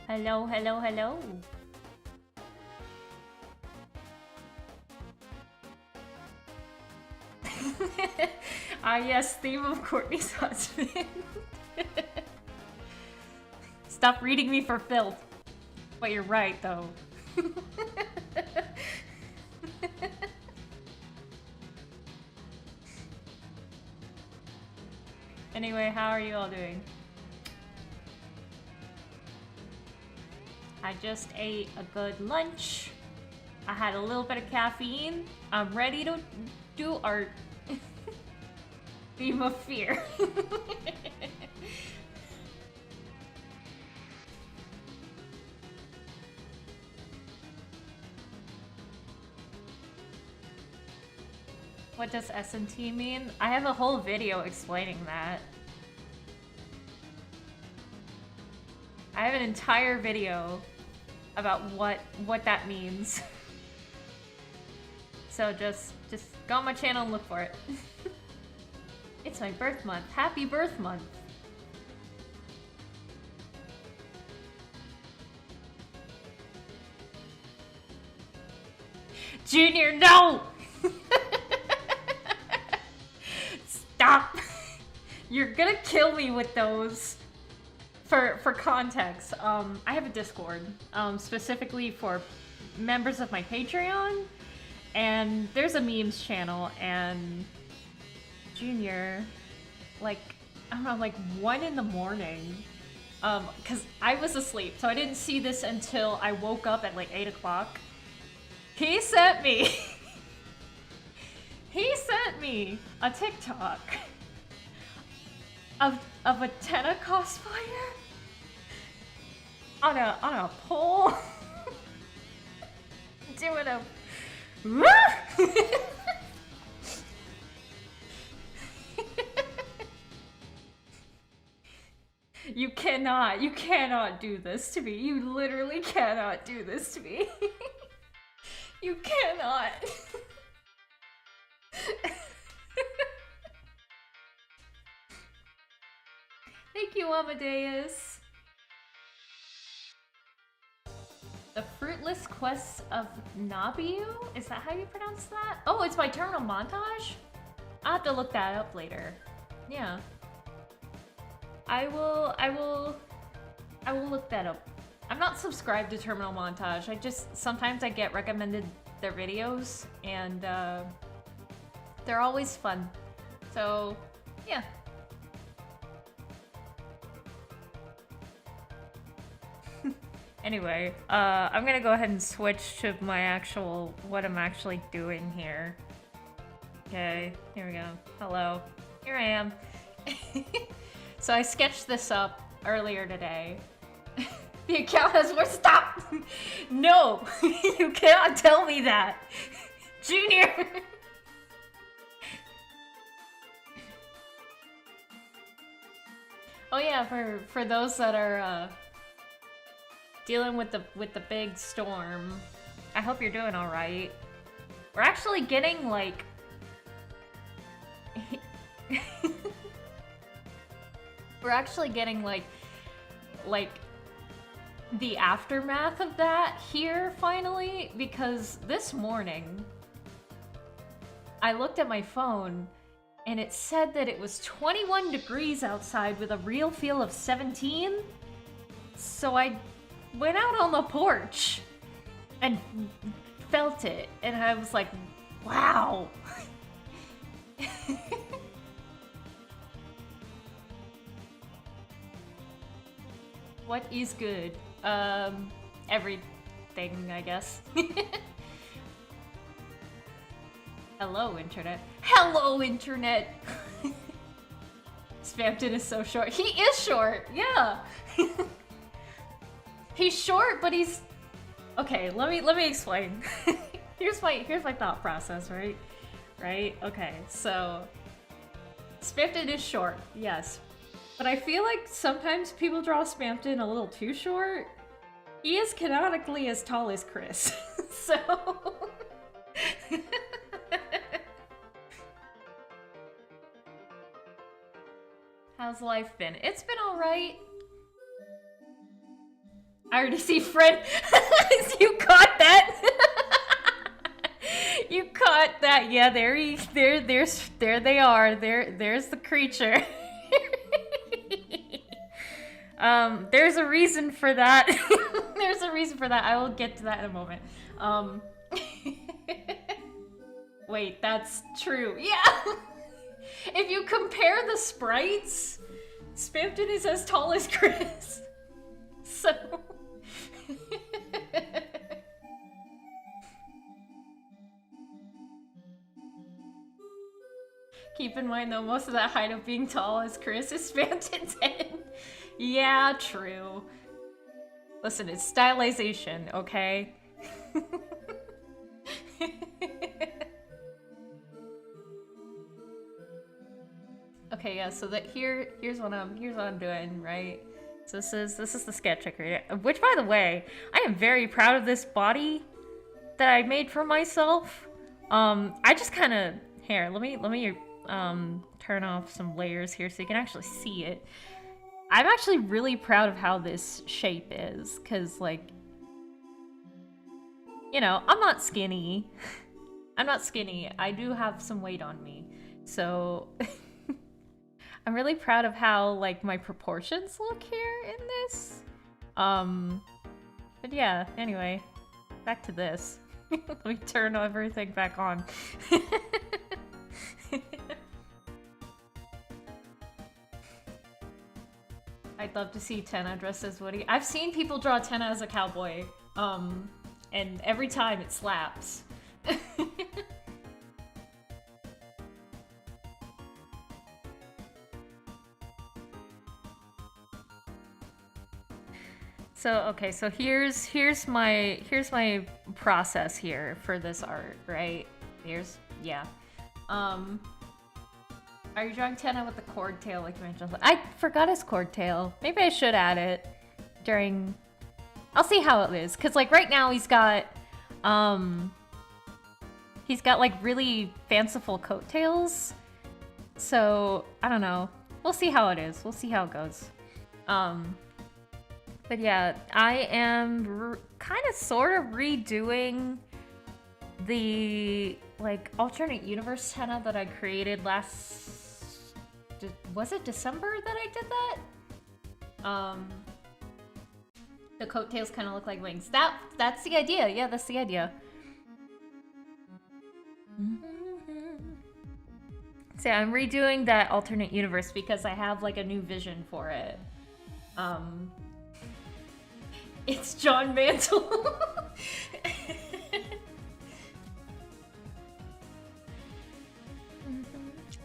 Hello, hello, hello. Ah, yes, theme of Courtney's husband. Stop reading me for filth. But you're right, though. Anyway, how are you all doing? I just ate a good lunch. I had a little bit of caffeine. I'm ready to do art. Theme of fear. What does S&T mean? I have a whole video explaining that. I have an entire video about what that means. So just go on my channel and look for it. It's my birth month. Happy birth month. Junior, no! Stop! You're gonna kill me with those. For context, I have a Discord, specifically for members of my Patreon, and there's a memes channel, and Junior, like, I don't know, like 1 in the morning, cause I was asleep, so I didn't see this until I woke up at like 8 o'clock. He sent me a TikTok of a Tenna cosplayer on a pole doing a You cannot do this to me. You literally cannot do this to me. You cannot. Thank you, Amadeus. The Fruitless Quests of Nabiu? Is that how you pronounce that? Oh, it's by Terminal Montage? I'll have to look that up later. Yeah. I will look that up. I'm not subscribed to Terminal Montage. Sometimes I get recommended their videos, and they're always fun. So, yeah. Anyway, I'm gonna go ahead and switch to what I'm actually doing here. Okay, here we go. Hello. Here I am. So I sketched this up earlier today. The account has more— stop! No! You cannot tell me that! Junior! Oh yeah, for those that are dealing with the big storm, I hope you're doing all right. We're actually getting like we're actually getting like the aftermath of that here finally, because this morning I looked at my phone and it said that it was 21 degrees outside with a real feel of 17. So I went out on the porch and felt it, and I was like, wow. What is good? Everything, I guess. Hello, internet. Hello, internet! Spamton is so short. He is short, yeah! He's short, but he's... Okay, let me explain. Here's my thought process, right? Right? Okay, so... Spamton is short, yes. But I feel like sometimes people draw Spamton a little too short. He is canonically as tall as Chris, so... How's life been? It's been alright. I already see Fred. You caught that? You caught that? Yeah, there they are. There's the creature. There's a reason for that. There's a reason for that. I will get to that in a moment. Wait, that's true. Yeah. If you compare the sprites, Spamton is as tall as Chris. So. Keep in mind though, most of that height of being tall as Chris is Spamton's head. Yeah, true. Listen, it's stylization, okay? Okay, yeah, so that here's what I'm doing, right? So this is the sketch I created. Which, by the way, I am very proud of this body that I made for myself. I just kind of here. Let me turn off some layers here so you can actually see it. I'm actually really proud of how this shape is, cause like, you know, I'm not skinny. I'm not skinny. I do have some weight on me, so. I'm really proud of how, like, my proportions look here in this. But yeah, anyway, back to this. Let me turn everything back on. I'd love to see Tenna dressed as Woody. I've seen people draw Tenna as a cowboy, and every time it slaps. So okay, so here's my process here for this art, right? Yeah. Are you drawing Tenna with the cord tail like you mentioned? I forgot his cord tail. Maybe I should add it during. I'll see how it is, cause like right now he's got like really fanciful coattails. So I don't know. We'll see how it is. We'll see how it goes. But yeah, I am kind of sort of redoing the like alternate universe Tenna that I created last. Was it December that I did that? The coattails kind of look like wings. That's the idea. Yeah, that's the idea. So yeah, I'm redoing that alternate universe because I have like a new vision for it. It's John Mantle.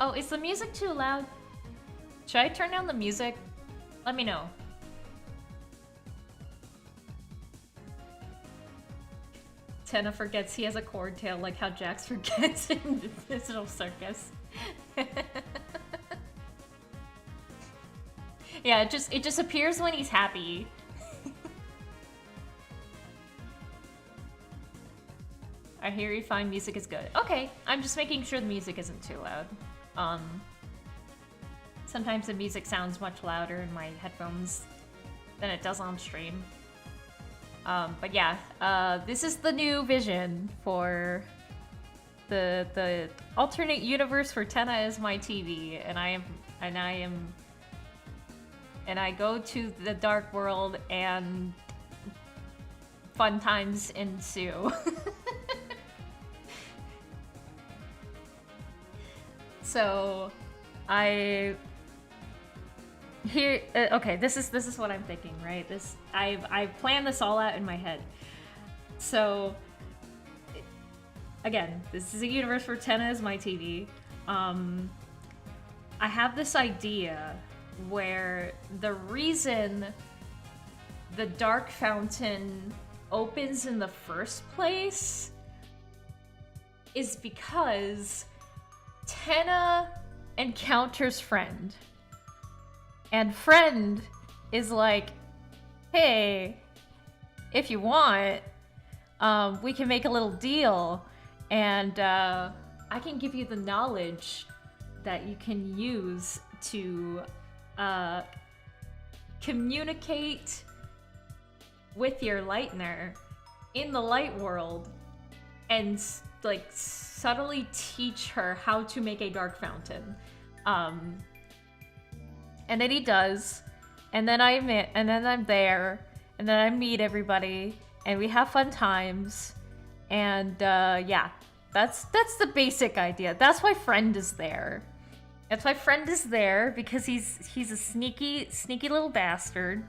Oh, is the music too loud? Should I turn down the music? Let me know. Tenna forgets he has a cord tail like how Jax forgets in the Digital Circus. Yeah, it just appears when he's happy. I hear you find music is good. Okay, I'm just making sure the music isn't too loud. Sometimes the music sounds much louder in my headphones than it does on stream. But yeah, this is the new vision for the alternate universe for Tenna is my TV, and I go to the dark world and fun times ensue. So, okay, this is what I'm thinking, right? I've planned this all out in my head. So, again, this is a universe where Tenna is my TV. I have this idea where the reason the Dark Fountain opens in the first place is because Tenna encounters Friend. And Friend is like, hey, if you want, we can make a little deal, and I can give you the knowledge that you can use to communicate with your lightener in the light world and like subtly teach her how to make a dark fountain. And then he does, and then I'm there, and then I meet everybody, and we have fun times, and yeah, that's the basic idea. That's why Friend is there. That's why Friend is there, because he's a sneaky little bastard.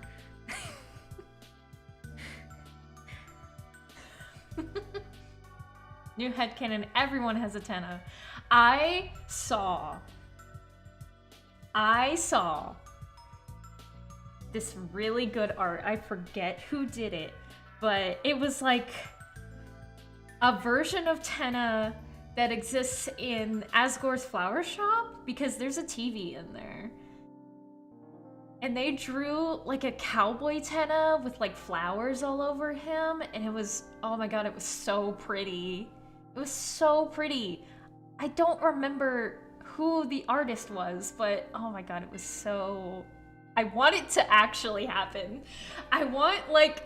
New headcanon, everyone has a Tenna. I saw this really good art. I forget who did it, but it was like a version of Tenna that exists in Asgore's flower shop, because there's a TV in there. And they drew like a cowboy Tenna with like flowers all over him, and it was, oh my god, it was so pretty. It was so pretty. I don't remember who the artist was, but oh my god, it was so... I want it to actually happen. I want, like...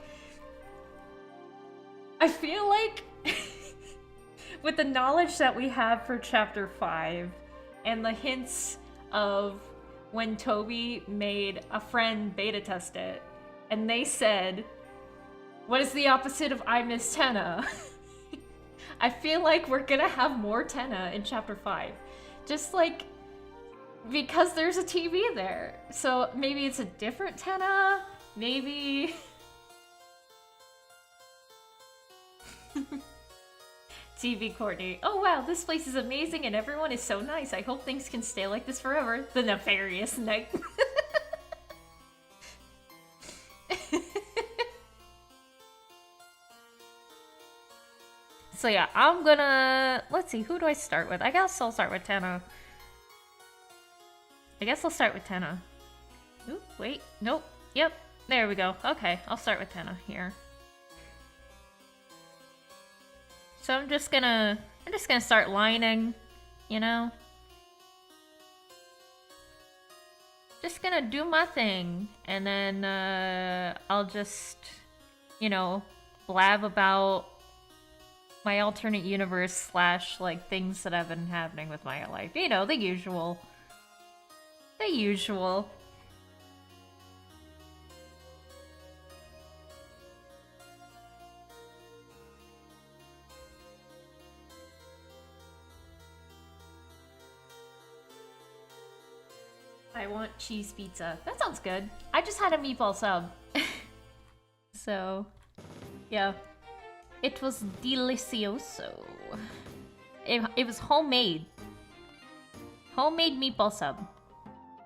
I feel like with the knowledge that we have for Chapter 5 and the hints of when Toby made a friend beta test it, and they said, what is the opposite of I miss Tenna? I feel like we're gonna have more Tenna in Chapter 5. Just like, because there's a TV there. So maybe it's a different Tenna, maybe... TV Courtney. Oh wow, this place is amazing and everyone is so nice. I hope things can stay like this forever. The nefarious night. So yeah, I'm gonna... Let's see, who do I start with? I guess I'll start with Tenna. Ooh, wait, nope. Yep, there we go. Okay, I'll start with Tenna here. So I'm just gonna start lining, you know? Just gonna do my thing, and then I'll just, you know, blab about my alternate universe slash like things that have been happening with my life. You know, the usual. The usual. I want cheese pizza. That sounds good. I just had a meatball sub. So, yeah. It was delicioso. It was homemade. Homemade meatball sub.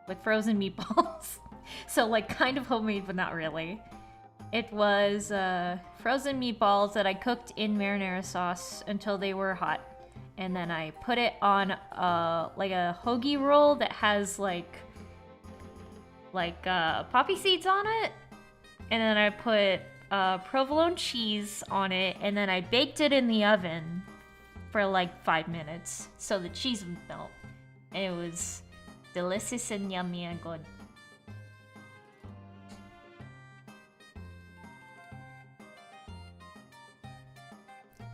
With frozen meatballs. So, like, kind of homemade, but not really. It was frozen meatballs that I cooked in marinara sauce until they were hot. And then I put it on like a hoagie roll that has, like poppy seeds on it. And then I put provolone cheese on it, and then I baked it in the oven for like 5 minutes so the cheese would melt. And it was delicious and yummy and good.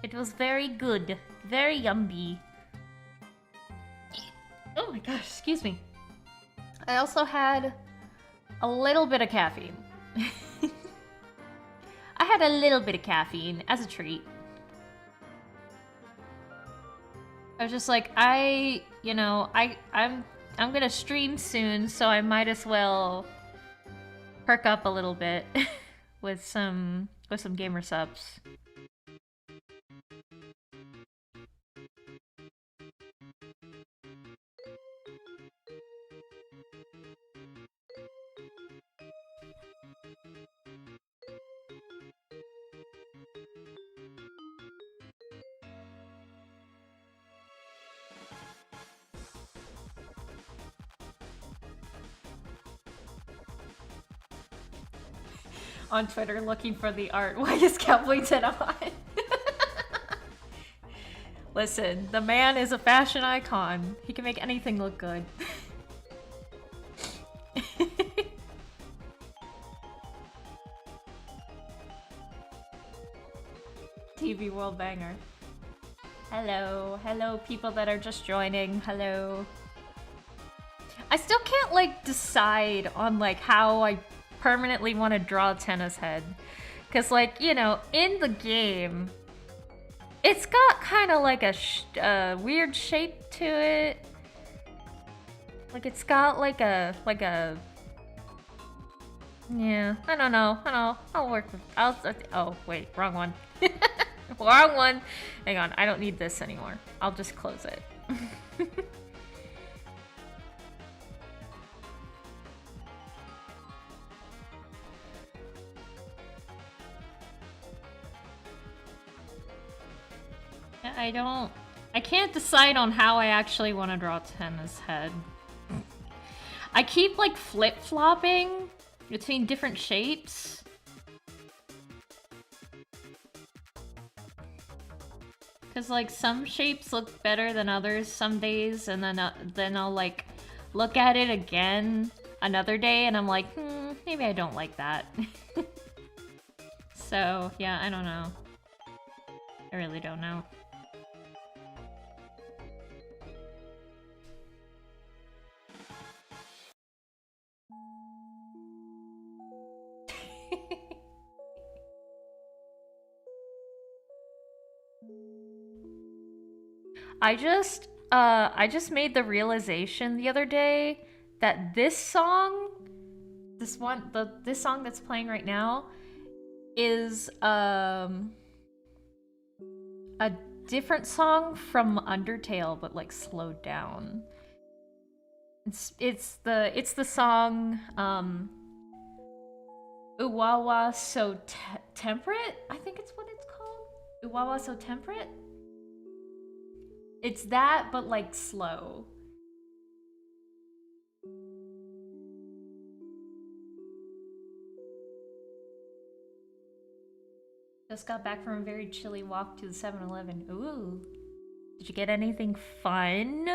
It was very good. Very yummy. Oh my gosh, excuse me. I also had a little bit of caffeine. I had a little bit of caffeine as a treat. I was just like, I'm gonna stream soon, so I might as well perk up a little bit with some gamer subs. On Twitter looking for the art. Why is Cowboy Ted on? Listen, the man is a fashion icon. He can make anything look good. world banger. Hello, hello, people that are just joining. Hello. I still can't like decide on like how I permanently want to draw Tenna's head, because like, you know, in the game, it's got kind of like a weird shape to it. Like it's got like a yeah, I don't know. I'll work with, oh wait, wrong one. Wrong one. Hang on, I don't need this anymore. I'll just close it. I can't decide on how I actually want to draw Tenna's head. I keep like flip-flopping between different shapes. Cause like some shapes look better than others some days, and then I'll like look at it again another day and I'm like, maybe I don't like that. So yeah, I don't know. I really don't know. I just made the realization the other day that this song, this song that's playing right now, is a different song from Undertale, but like slowed down. It's the song Uwawa So Temperate? I think it's what it's called. Uwawa So Temperate? It's that, but like slow. Just got back from a very chilly walk to the 7-Eleven. Ooh. Did you get anything fun?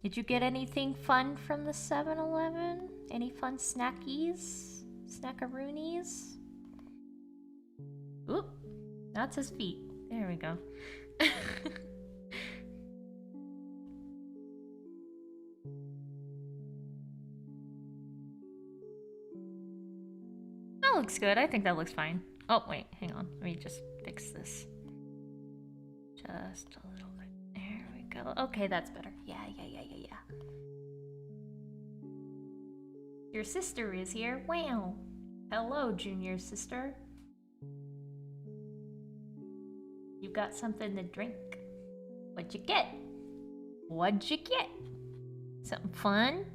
Did you get anything fun from the 7-Eleven? Any fun snackies? Snackaroonies? Oop. That's his feet. There we go. That looks good. I think that looks fine. Oh, wait. Hang on. Let me just fix this. Just a little bit. There we go. Okay, that's better. Yeah. Your sister is here. Wow. Hello, junior sister. You got something to drink? What'd you get? What'd you get? Something fun?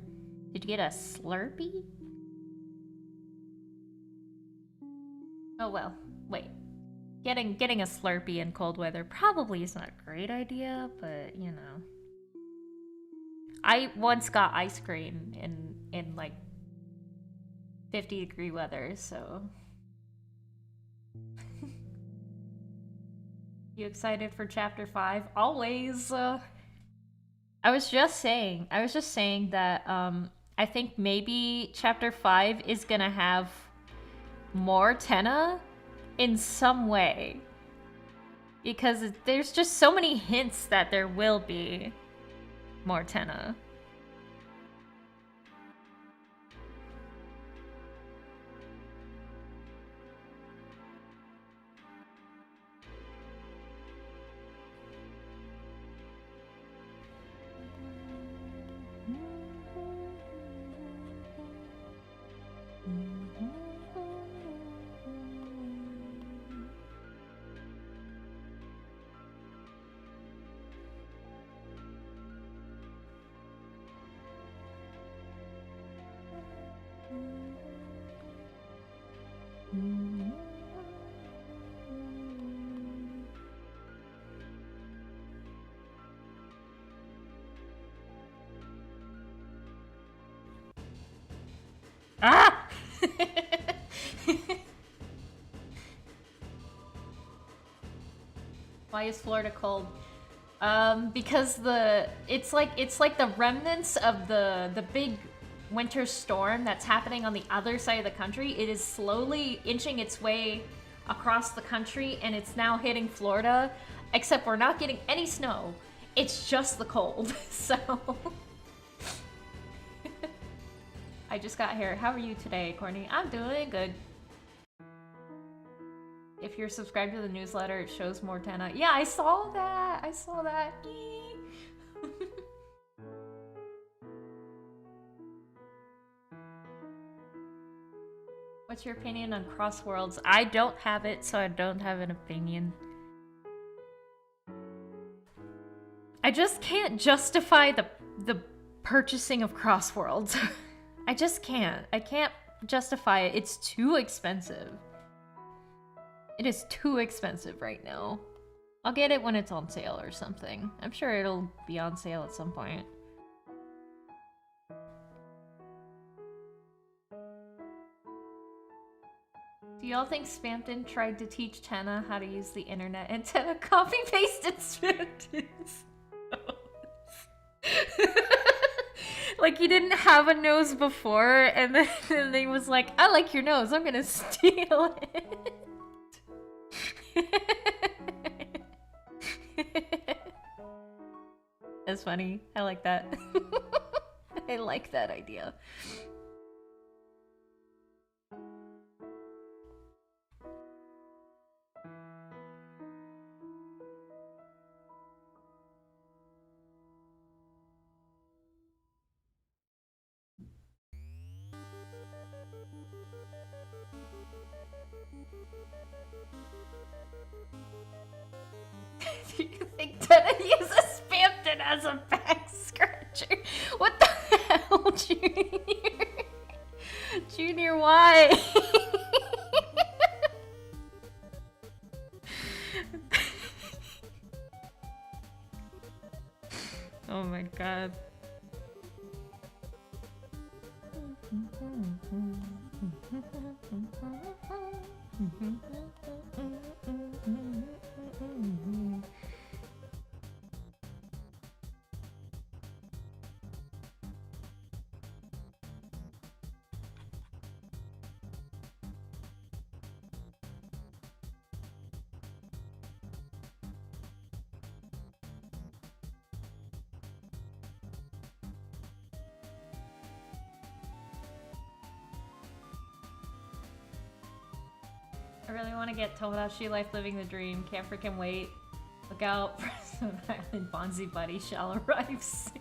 Did you get a Slurpee? Oh well, wait. Getting a Slurpee in cold weather probably is not a great idea, but you know. I once got ice cream in like 50-degree weather, so. You excited for chapter 5? Always. I was just saying that I think maybe chapter 5 is gonna have more Tenna in some way, because there's just so many hints that there will be more Tenna. Ah! Why is Florida cold? Because it's like the remnants of the big winter storm that's happening on the other side of the country. It is slowly inching its way across the country, and it's now hitting Florida, except we're not getting any snow. It's just the cold, so... I just got here. How are you today, Courtney? I'm doing good. If you're subscribed to the newsletter, it shows more Tana. Yeah, I saw that! I saw that. What's your opinion on Crossworlds? I don't have it, so I don't have an opinion. I just can't justify the purchasing of Crossworlds. I just can't. I can't justify it. It's too expensive. It is too expensive right now. I'll get it when it's on sale or something. I'm sure it'll be on sale at some point. Do y'all think Spampton tried to teach Tenna how to use the internet and Tenna copy-pasted Spampton's nose? Like he didn't have a nose before, and then he was like, I like your nose, I'm gonna steal it. That's funny. I like that. I like that idea. Do you think Tenna uses Spampton as a back scratcher? What the hell, Junior? Junior, why? Oh my god. I really want to get Tomodachi Life Living the Dream. Can't freaking wait. Look out for some Island Bonzi Buddy shall arrive soon.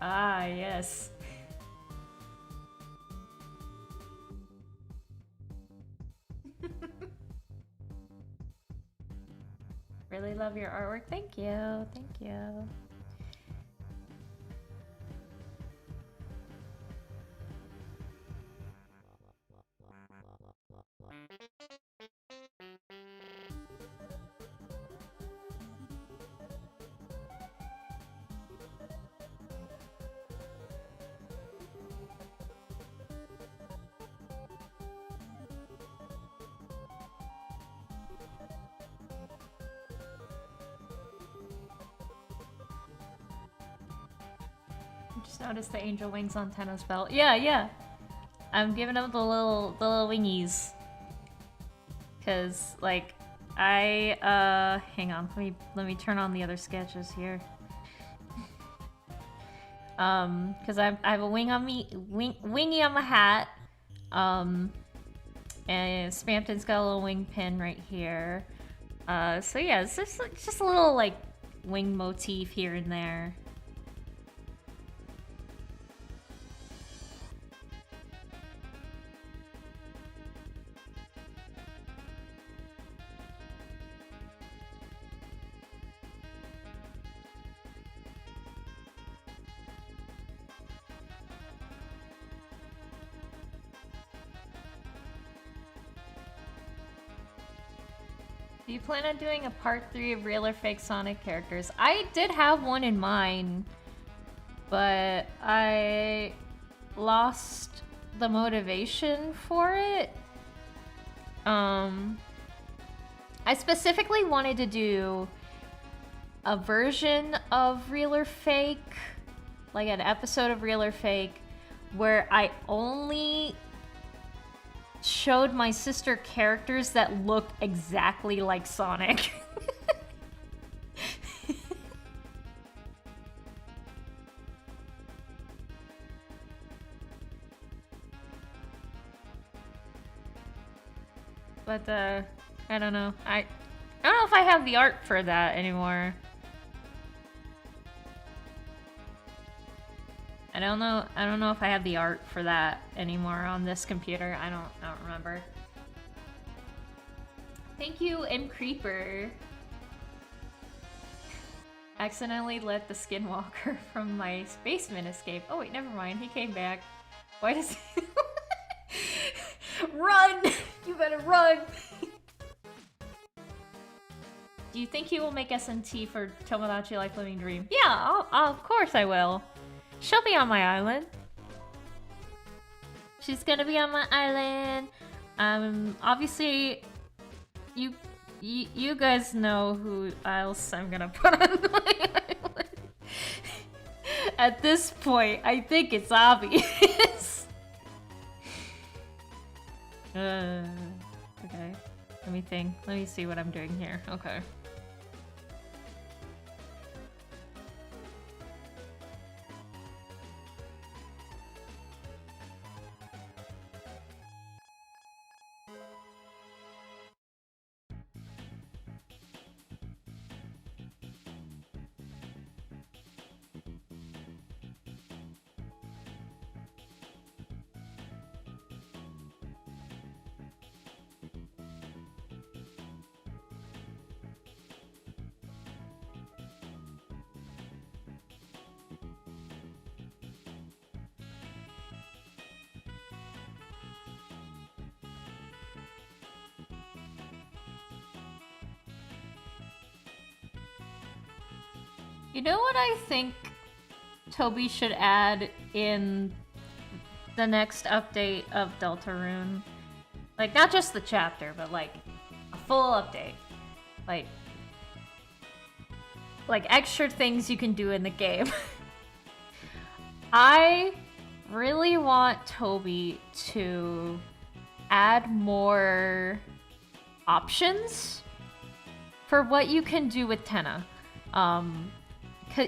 Ah, yes. Really love your artwork. Thank you. Thank you. Just noticed the angel wings on Tenna's belt. Yeah, yeah. I'm giving them the little wingies. Cause like hang on, let me turn on the other sketches here. Cause I have a wing on me, wingy on my hat. And Spampton's got a little wing pin right here. So yeah, it's just a little like wing motif here and there. Do you plan on doing a part 3 of real or fake Sonic characters? I did have one in mind, but I lost the motivation for it. I specifically wanted to do a version of real or fake, like an episode of real or fake, where I only showed my sister characters that look exactly like Sonic. But I don't know. I don't know if I have the art for that anymore. I don't know if I have the art for that anymore on this computer. I don't remember. Thank you, M Creeper. Accidentally let the skinwalker from my basement escape. Oh wait, never mind. He came back. Why does he run? You better run. Do you think he will make SNT for Tomodachi Life Living Dream? Yeah, of course I will. She'll be on my island. She's gonna be on my island. Obviously, you guys know who else I'm gonna put on my island. At this point, I think it's obvious. Okay. Let me think. Let me see what I'm doing here. Okay. You know what I think Toby should add in the next update of Deltarune? Like, not just the chapter, but like a full update. Like extra things you can do in the game. I really want Toby to add more options for what you can do with Tenna.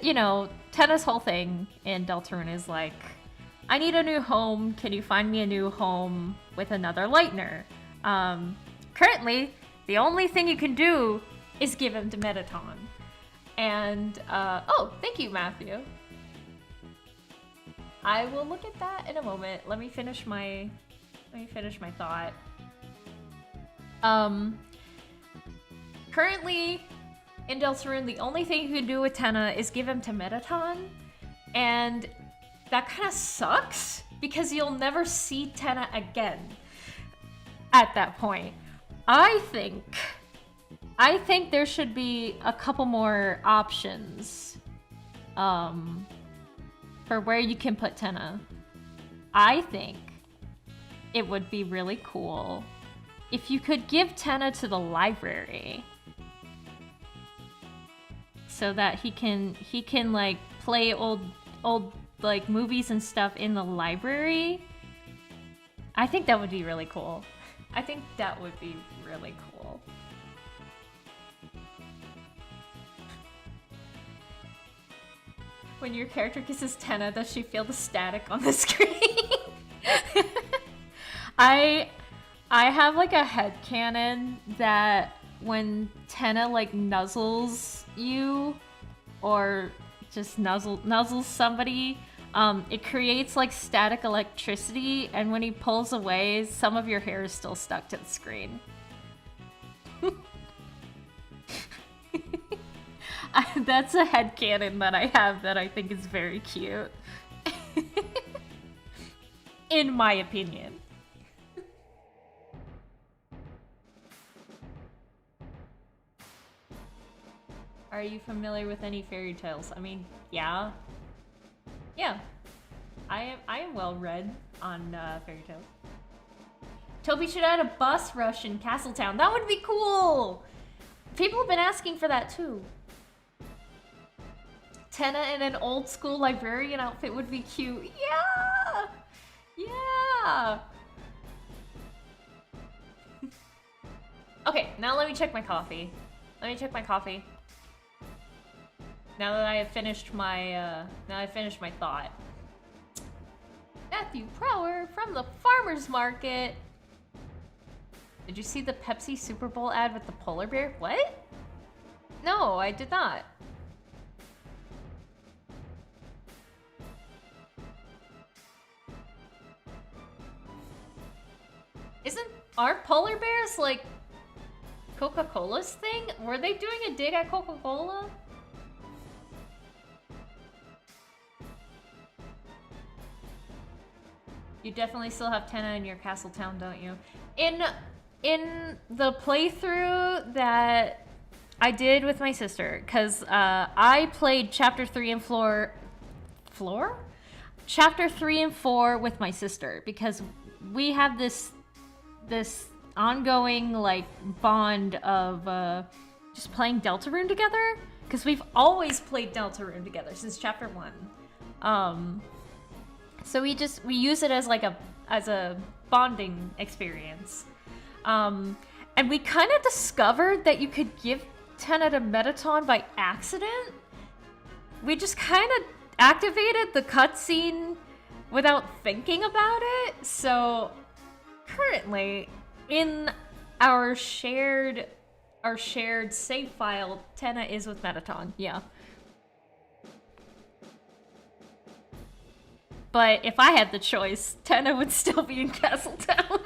You know, Tenna's whole thing in Deltarune is like, I need a new home. Can you find me a new home with another Lightner? Currently, the only thing you can do is give him to Mettaton. And, oh, thank you, Matthew. I will look at that in a moment. Let me finish my thought. Currently, in Deltarune, the only thing you can do with Tenna is give him to Mettaton, and that kind of sucks because you'll never see Tenna again at that point. I think there should be a couple more options for where you can put Tenna. I think it would be really cool if you could give Tenna to the library, so that he can like play old like movies and stuff in the library. I think that would be really cool. I think that would be really cool. When your character kisses Tenna, does she feel the static on the screen? I have like a headcanon that when Tenna like nuzzles you or just nuzzles somebody, it creates like static electricity, and when he pulls away, some of your hair is still stuck to the screen. That's a headcanon that I have that I think is very cute. In my opinion. Are you familiar with any fairy tales? I mean, yeah. Yeah. I am well read on fairy tales. Toby should add a bus rush in Castletown. That would be cool! People have been asking for that too. Tenna in an old school librarian outfit would be cute. Yeah! Yeah! Okay, now let me check my coffee. Let me check my coffee. Now that I have finished my, my thought. Matthew Prower from the Farmer's Market. Did you see the Pepsi Super Bowl ad with the polar bear? What? No, I did not. Aren't polar bears like Coca-Cola's thing? Were they doing a dig at Coca-Cola? You definitely still have Tenna in your castle town, don't you? In the playthrough that I did with my sister, because I played Chapter 3 and Chapter 3 and 4 with my sister, because we have this ongoing, like, bond of just playing Deltarune together, because we've always played Deltarune together since Chapter 1. So we use it as like a bonding experience. And we kind of discovered that you could give Tenna to Mettaton by accident. We just kind of activated the cutscene without thinking about it. So currently, in our shared save file, Tenna is with Mettaton. Yeah. But if I had the choice, Tenna would still be in Castletown.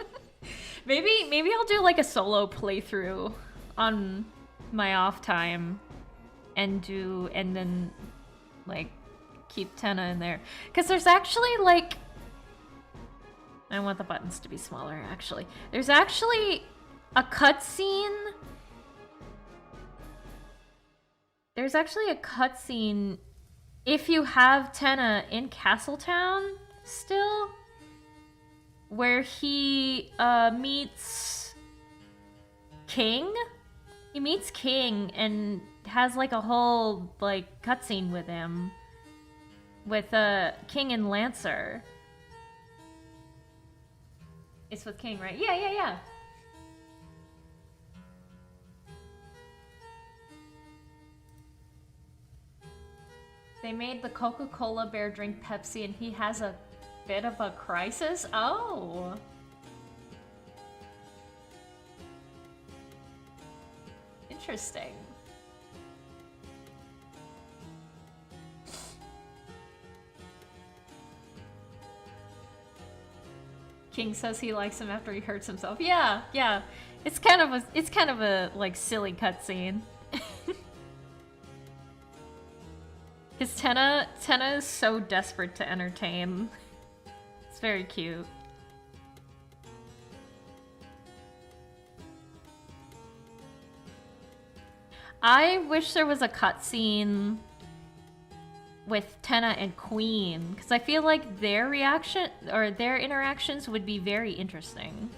maybe I'll do like a solo playthrough on my off time and then like keep Tenna in there. Because there's actually like, I want the buttons to be smaller actually. There's actually a cutscene. There's actually a cutscene if you have Tenna in Castletown still, where he meets King. He meets King and has like a whole like cutscene with him, with King and Lancer. It's with King, right? Yeah. They made the Coca-Cola bear drink Pepsi and he has a bit of a crisis? Oh. Interesting. King says he likes him after he hurts himself. Yeah. It's kind of a like silly cutscene. Because Tenna is so desperate to entertain. It's very cute. I wish there was a cutscene with Tenna and Queen, because I feel like their reaction or their interactions would be very interesting.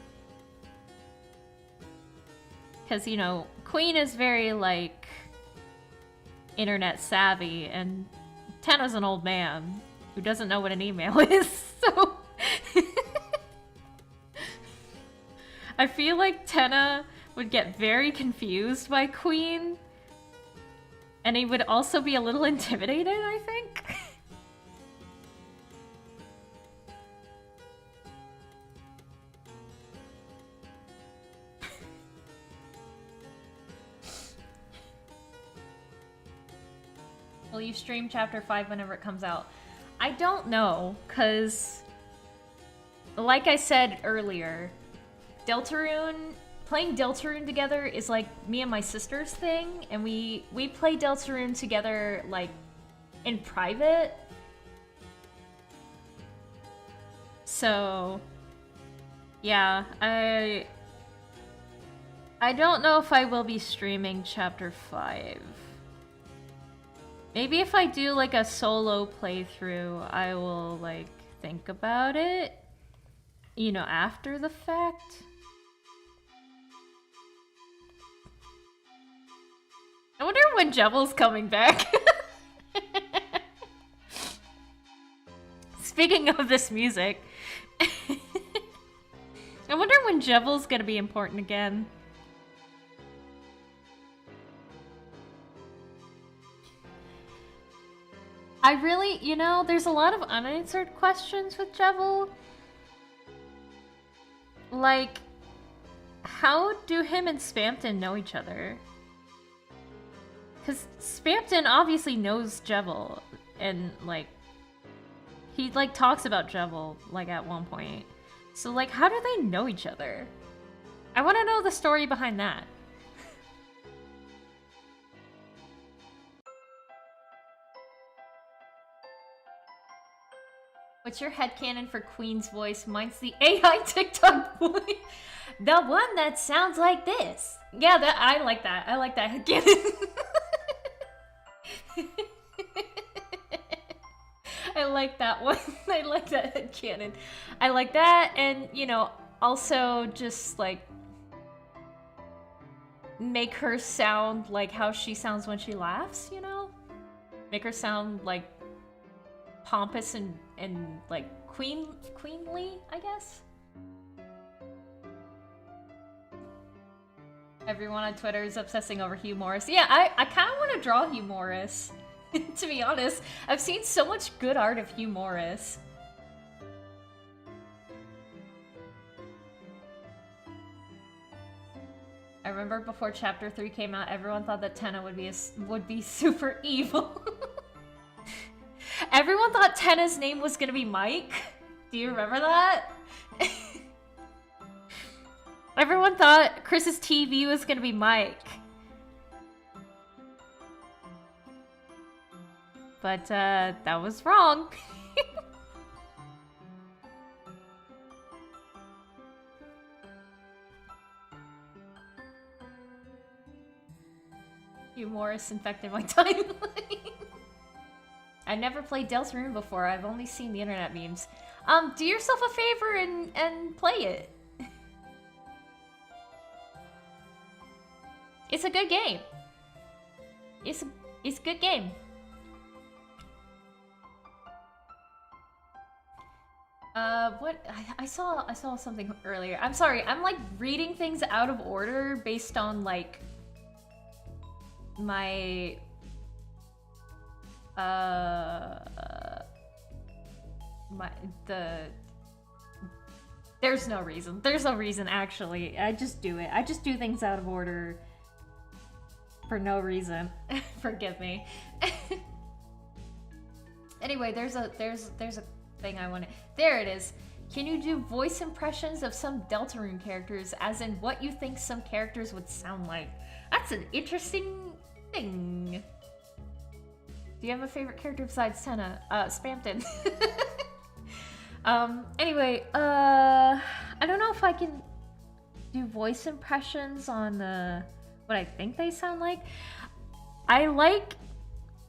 Because, you know, Queen is very like internet savvy, and Tenna's an old man who doesn't know what an email is, so I feel like Tenna would get very confused by Queen, and he would also be a little intimidated, I think. Will you stream Chapter 5 whenever it comes out? I don't know, because like I said earlier, playing Deltarune together is like me and my sister's thing, and we play Deltarune together like in private. So yeah, I don't know if I will be streaming Chapter 5. Maybe if I do like a solo playthrough, I will like think about it, you know, after the fact. I wonder when Jebel's coming back. Speaking of this music, I wonder when Jebel's gonna be important again. I really, you know, there's a lot of unanswered questions with Jevil. Like, how do him and Spamton know each other? Because Spamton obviously knows Jevil, and, like, he, like, talks about Jevil, like, at one point. So, like, how do they know each other? I want to know the story behind that. What's your headcanon for Queen's voice? Mine's the AI TikTok boy. The one that sounds like this. Yeah, that I like that. I like that headcanon. I like that one. I like that headcanon. I like that, and, you know, also just, like, make her sound like how she sounds when she laughs, you know? Make her sound, like, pompous and like, queenly, I guess? Everyone on Twitter is obsessing over Hugh Morris. Yeah, I kind of want to draw Hugh Morris. To be honest, I've seen so much good art of Hugh Morris. I remember before Chapter 3 came out, everyone thought that Tenna would be super evil. Everyone thought Tenna's name was gonna be Mike. Do you remember that? Everyone thought Chris's TV was gonna be Mike. But, that was wrong. Hugh Morris infected my timeline. I never played Deltarune before. I've only seen the internet memes. Do yourself a favor and play it. It's a good game. It's a good game. What I saw something earlier. I'm sorry. I'm like reading things out of order based on like my there's no reason. There's no reason actually. I just do it. I just do things out of order for no reason. Forgive me. Anyway, there's a thing I want to. There it is. Can you do voice impressions of some Deltarune characters, as in what you think some characters would sound like? That's an interesting thing. Do you have a favorite character besides Tenna? Spamton. Anyway, I don't know if I can do voice impressions on what I think they sound like. I like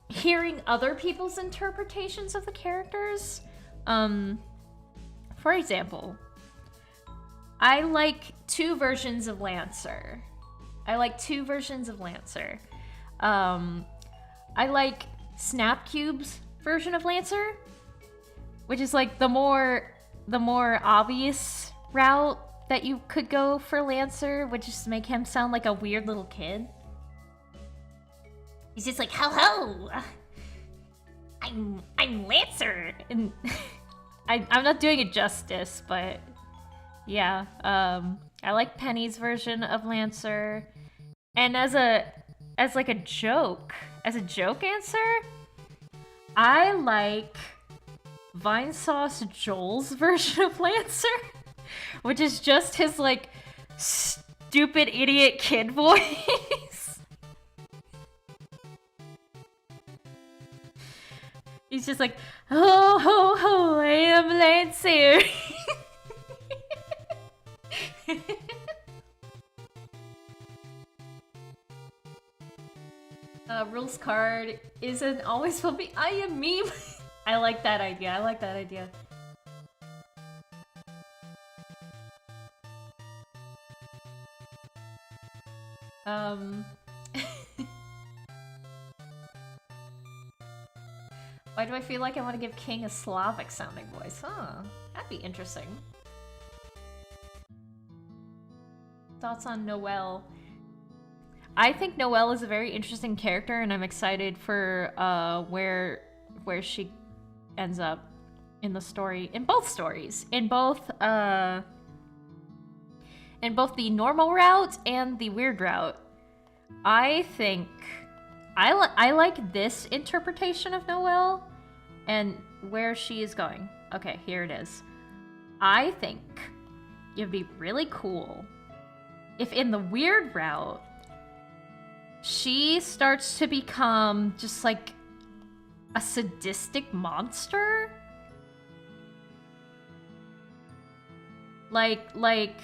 hearing other people's interpretations of the characters. For example, I like two versions of Lancer. I like Snapcube's version of Lancer, which is like the more obvious route that you could go for Lancer, which is to make him sound like a weird little kid. He's just like, "Ho ho, I'm Lancer," and I'm not doing it justice, but yeah. I like Penny's version of Lancer, and as a joke answer, I like Vinesauce Joel's version of Lancer, which is just his like stupid idiot kid voice. He's just like, "Ho ho ho, I am Lancer." Rules card isn't always will be I am meme. I like that idea. Why do I feel like I want to give King a Slavic sounding voice? Huh, that'd be interesting. Thoughts on Noelle? I think Noelle is a very interesting character, and I'm excited for where where she ends up in the story, in both stories, in both the normal route and the weird route. I think I like this interpretation of Noelle and where she is going. Okay, here it is. I think it'd be really cool if in the weird route she starts to become just like a sadistic monster. Like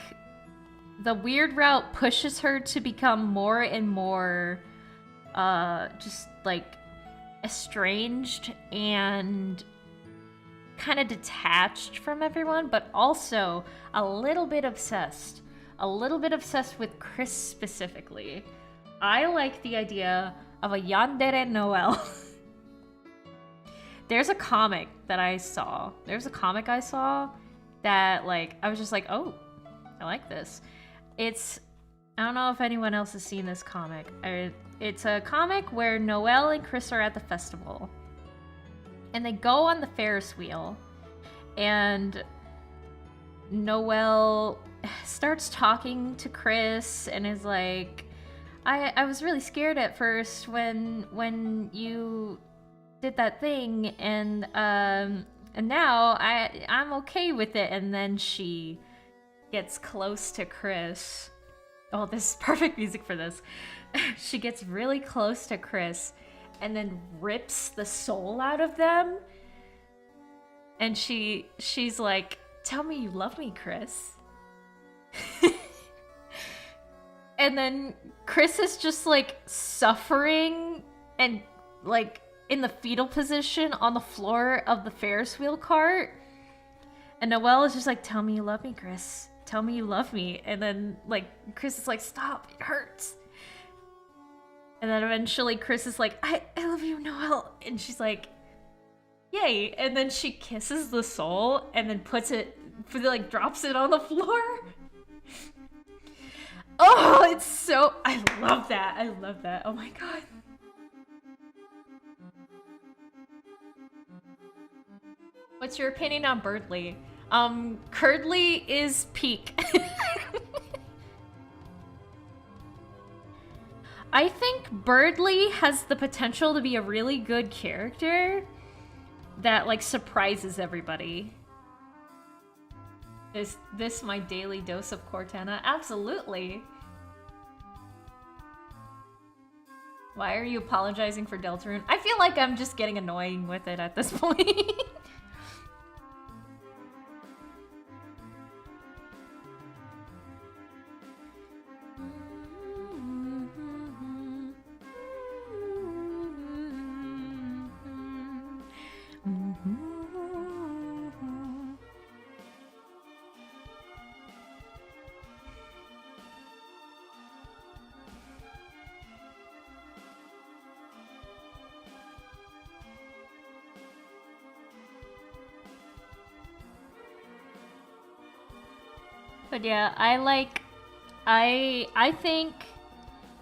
the weird route pushes her to become more and more just like estranged and kind of detached from everyone, but also a little bit obsessed with Chris specifically. I like the idea of a yandere Noelle. There's a comic I saw that like I was just like, oh, I like this. I don't know if anyone else has seen this comic. It's a comic where Noelle and Chris are at the festival. And they go on the Ferris wheel. And Noelle starts talking to Chris and is like, I was really scared at first when you did that thing, and now I'm okay with it. And then she gets close to Chris. Oh, this is perfect music for this. She gets really close to Chris and then rips the soul out of them. And she's like, tell me you love me, Chris. And then Chris is just like suffering and like in the fetal position on the floor of the Ferris wheel cart. And Noelle is just like, tell me you love me, Chris. Tell me you love me. And then like Chris is like, stop, it hurts. And then eventually Chris is like, I love you, Noelle. And she's like, yay. And then she kisses the soul and then drops it on the floor. Oh, it's so, I love that. Oh my god. What's your opinion on Birdly? Curdly is peak. I think Birdly has the potential to be a really good character that like surprises everybody. Is this my daily dose of Cortana? Absolutely. Why are you apologizing for Deltarune? I feel like I'm just getting annoying with it at this point. But yeah, I think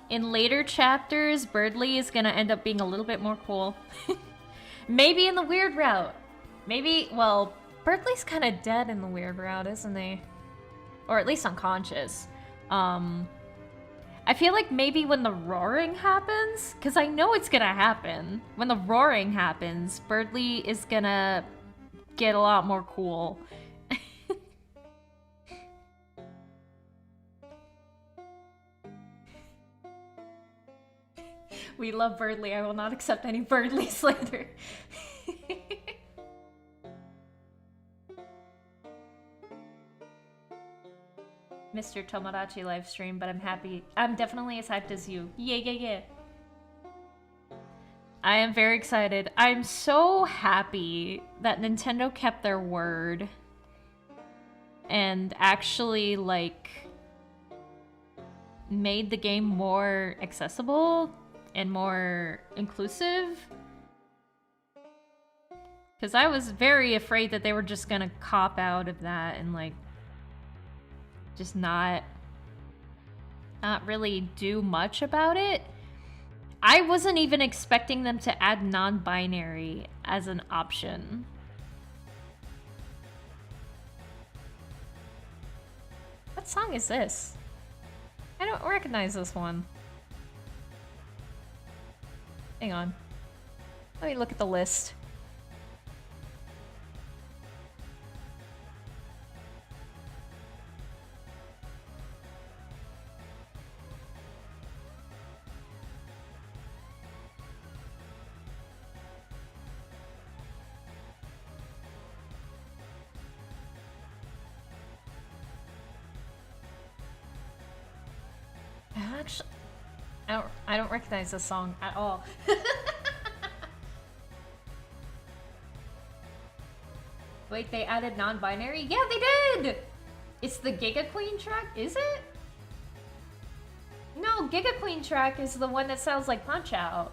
in later chapters, Birdly is gonna end up being a little bit more cool. Maybe in the weird route. Maybe, well, Birdly's kind of dead in the weird route, isn't he? Or at least unconscious. I feel like maybe when the roaring happens, because I know it's gonna happen. When the roaring happens, Birdly is gonna get a lot more cool. We love Birdly. I will not accept any Birdly slander. Missed your Tomodachi livestream, but I'm happy. I'm definitely as hyped as you. Yeah. I am very excited. I'm so happy that Nintendo kept their word and actually, like, made the game more accessible and more inclusive. Because I was very afraid that they were just gonna cop out of that and, like, just not really do much about it. I wasn't even expecting them to add non-binary as an option. What song is this? I don't recognize this one. Hang on. Let me look at the list. Actually, I don't recognize this song at all. Wait, they added non-binary? Yeah, they did! It's the Giga Queen track, is it? No, Giga Queen track is the one that sounds like Punch Out.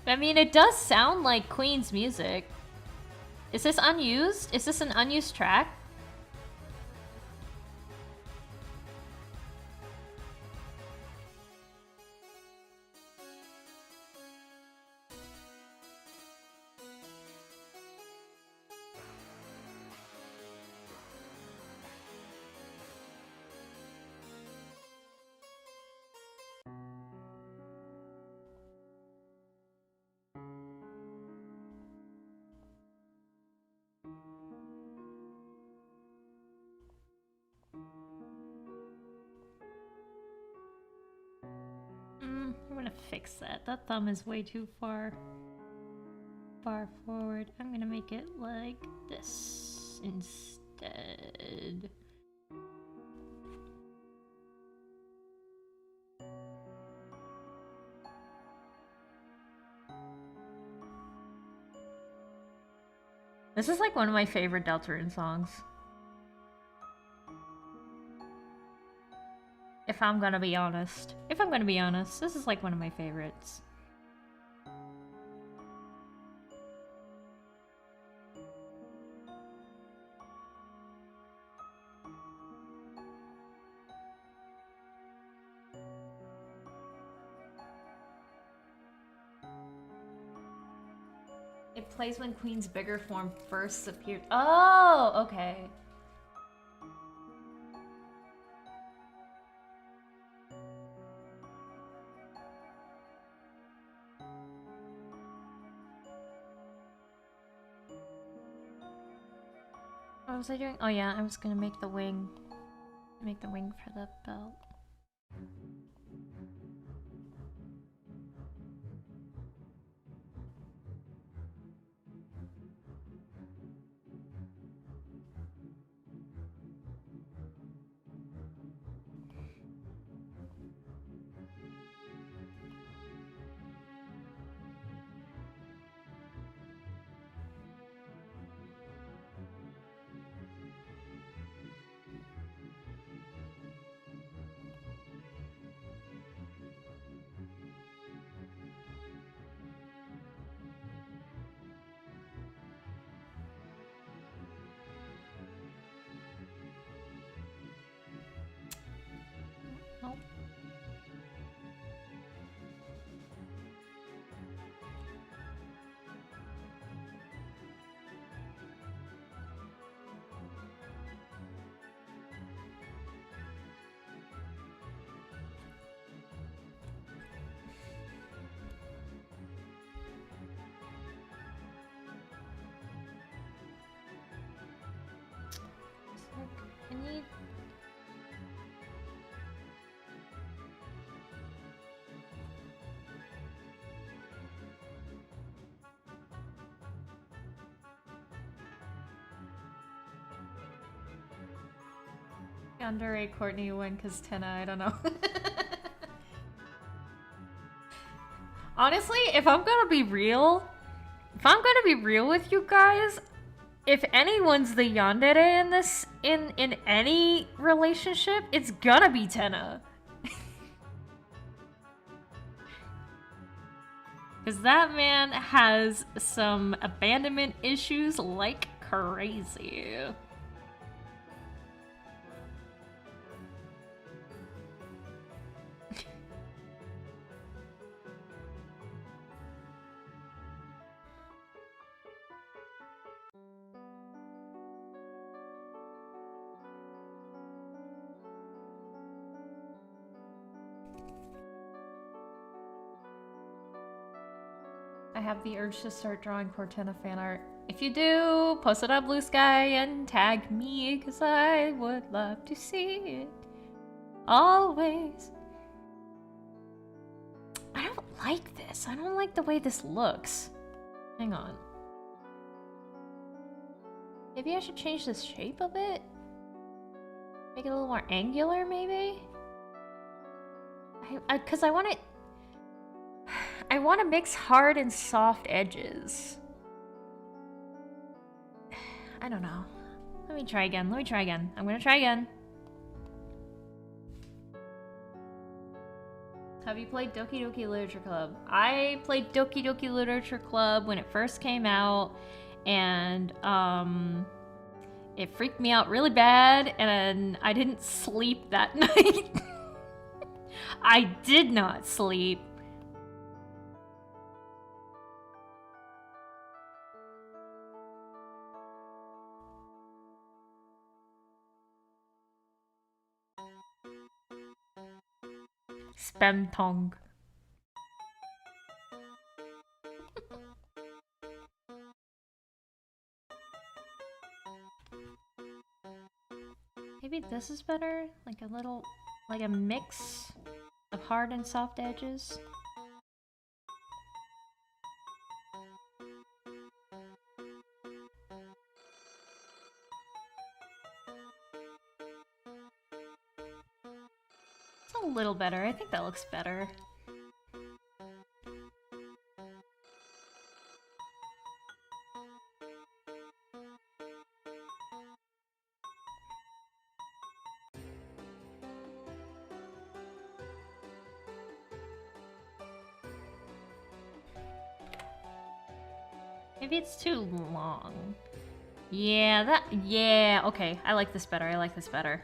I mean, it does sound like Queen's music. Is this unused? Is this an unused track? I'm gonna fix that. That thumb is way too far forward. I'm gonna make it like this instead. This is like one of my favorite Deltarune songs. If I'm gonna be honest. This is like one of my favorites. It plays when Queen's bigger form first appeared. Oh, okay. What was I doing? Oh yeah, I was gonna make the wing. Make the wing for the belt. Nope. I need... Underrate Courtney win because Tenna, I don't know. Honestly, if I'm gonna be real with you guys, if anyone's the yandere in this, in any relationship, it's gonna be Tenna. Because that man has some abandonment issues like crazy. I have the urge to start drawing Cortana fan art. If you do, post it on Blue Sky and tag me, because I would love to see it. Always. I don't like this. I don't like the way this looks. Hang on. Maybe I should change the shape a bit? Make it a little more angular, maybe? Because I want it... I want to mix hard and soft edges. I don't know. Let me try again. I'm gonna try again. Have you played Doki Doki Literature Club? I played Doki Doki Literature Club when it first came out, and it freaked me out really bad, and I didn't sleep that night. I did not sleep. Spam tongue. Maybe this is better? Like a little, like a mix of hard and soft edges. A little better. I think that looks better. Maybe it's too long. Yeah, okay. I like this better. I like this better.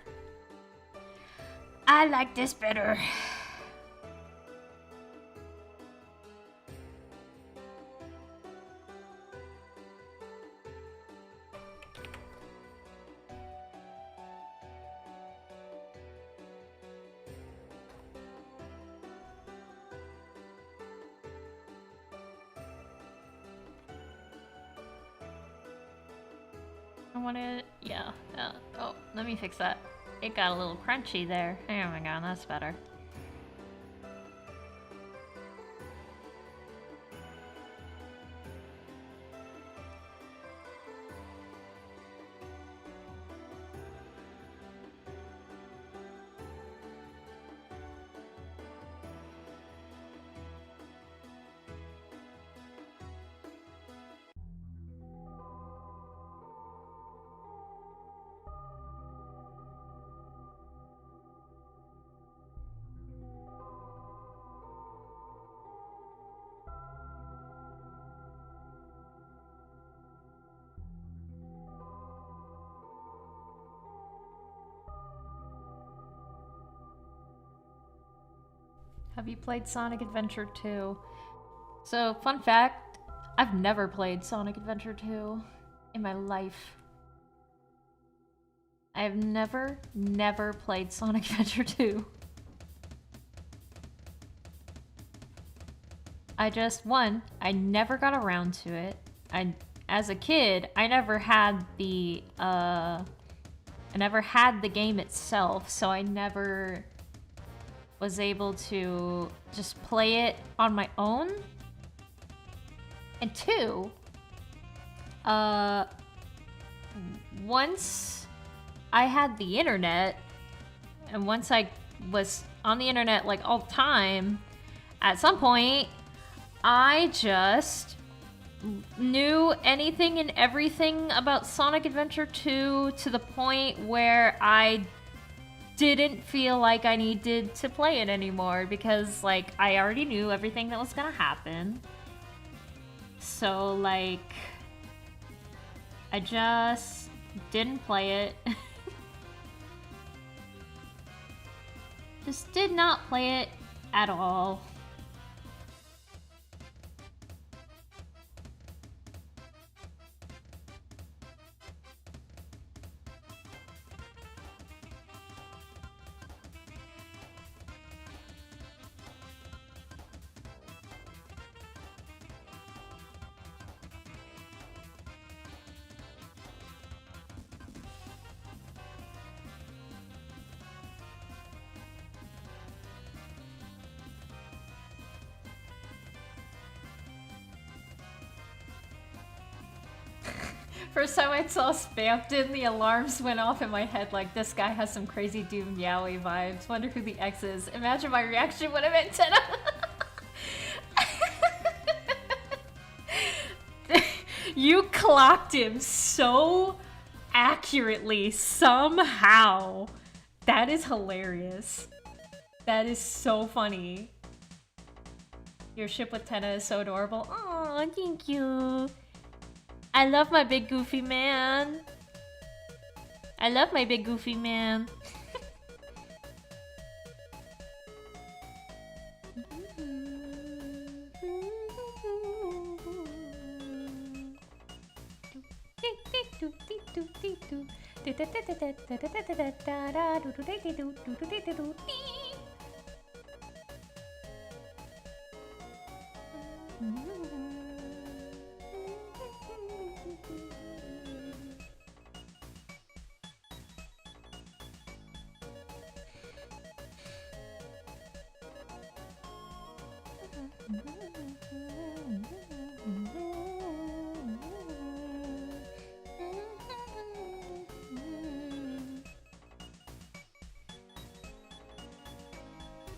I want it, yeah. Oh, let me fix that. It got a little crunchy there. Oh my god, that's better. Have you played Sonic Adventure 2? So, fun fact, I've never played Sonic Adventure 2 in my life. I have never played Sonic Adventure 2. I never got around to it. As a kid, I never had the game itself, so I never was able to just play it on my own. And two, once I had the internet, and once I was on the internet like all the time, at some point, I just knew anything and everything about Sonic Adventure 2 to the point where I didn't feel like I needed to play it anymore because, like, I already knew everything that was gonna happen. So, like, I just didn't play it. Just did not play it at all. First time I saw Spamton, the alarms went off in my head like, this guy has some crazy Doom Yowie vibes. Wonder who the X is. Imagine my reaction would have been Tenna. You clocked him so accurately somehow. That is hilarious. That is so funny. Your ship with Tenna is so adorable. Aw, thank you. I love my big goofy man. I love my big goofy man.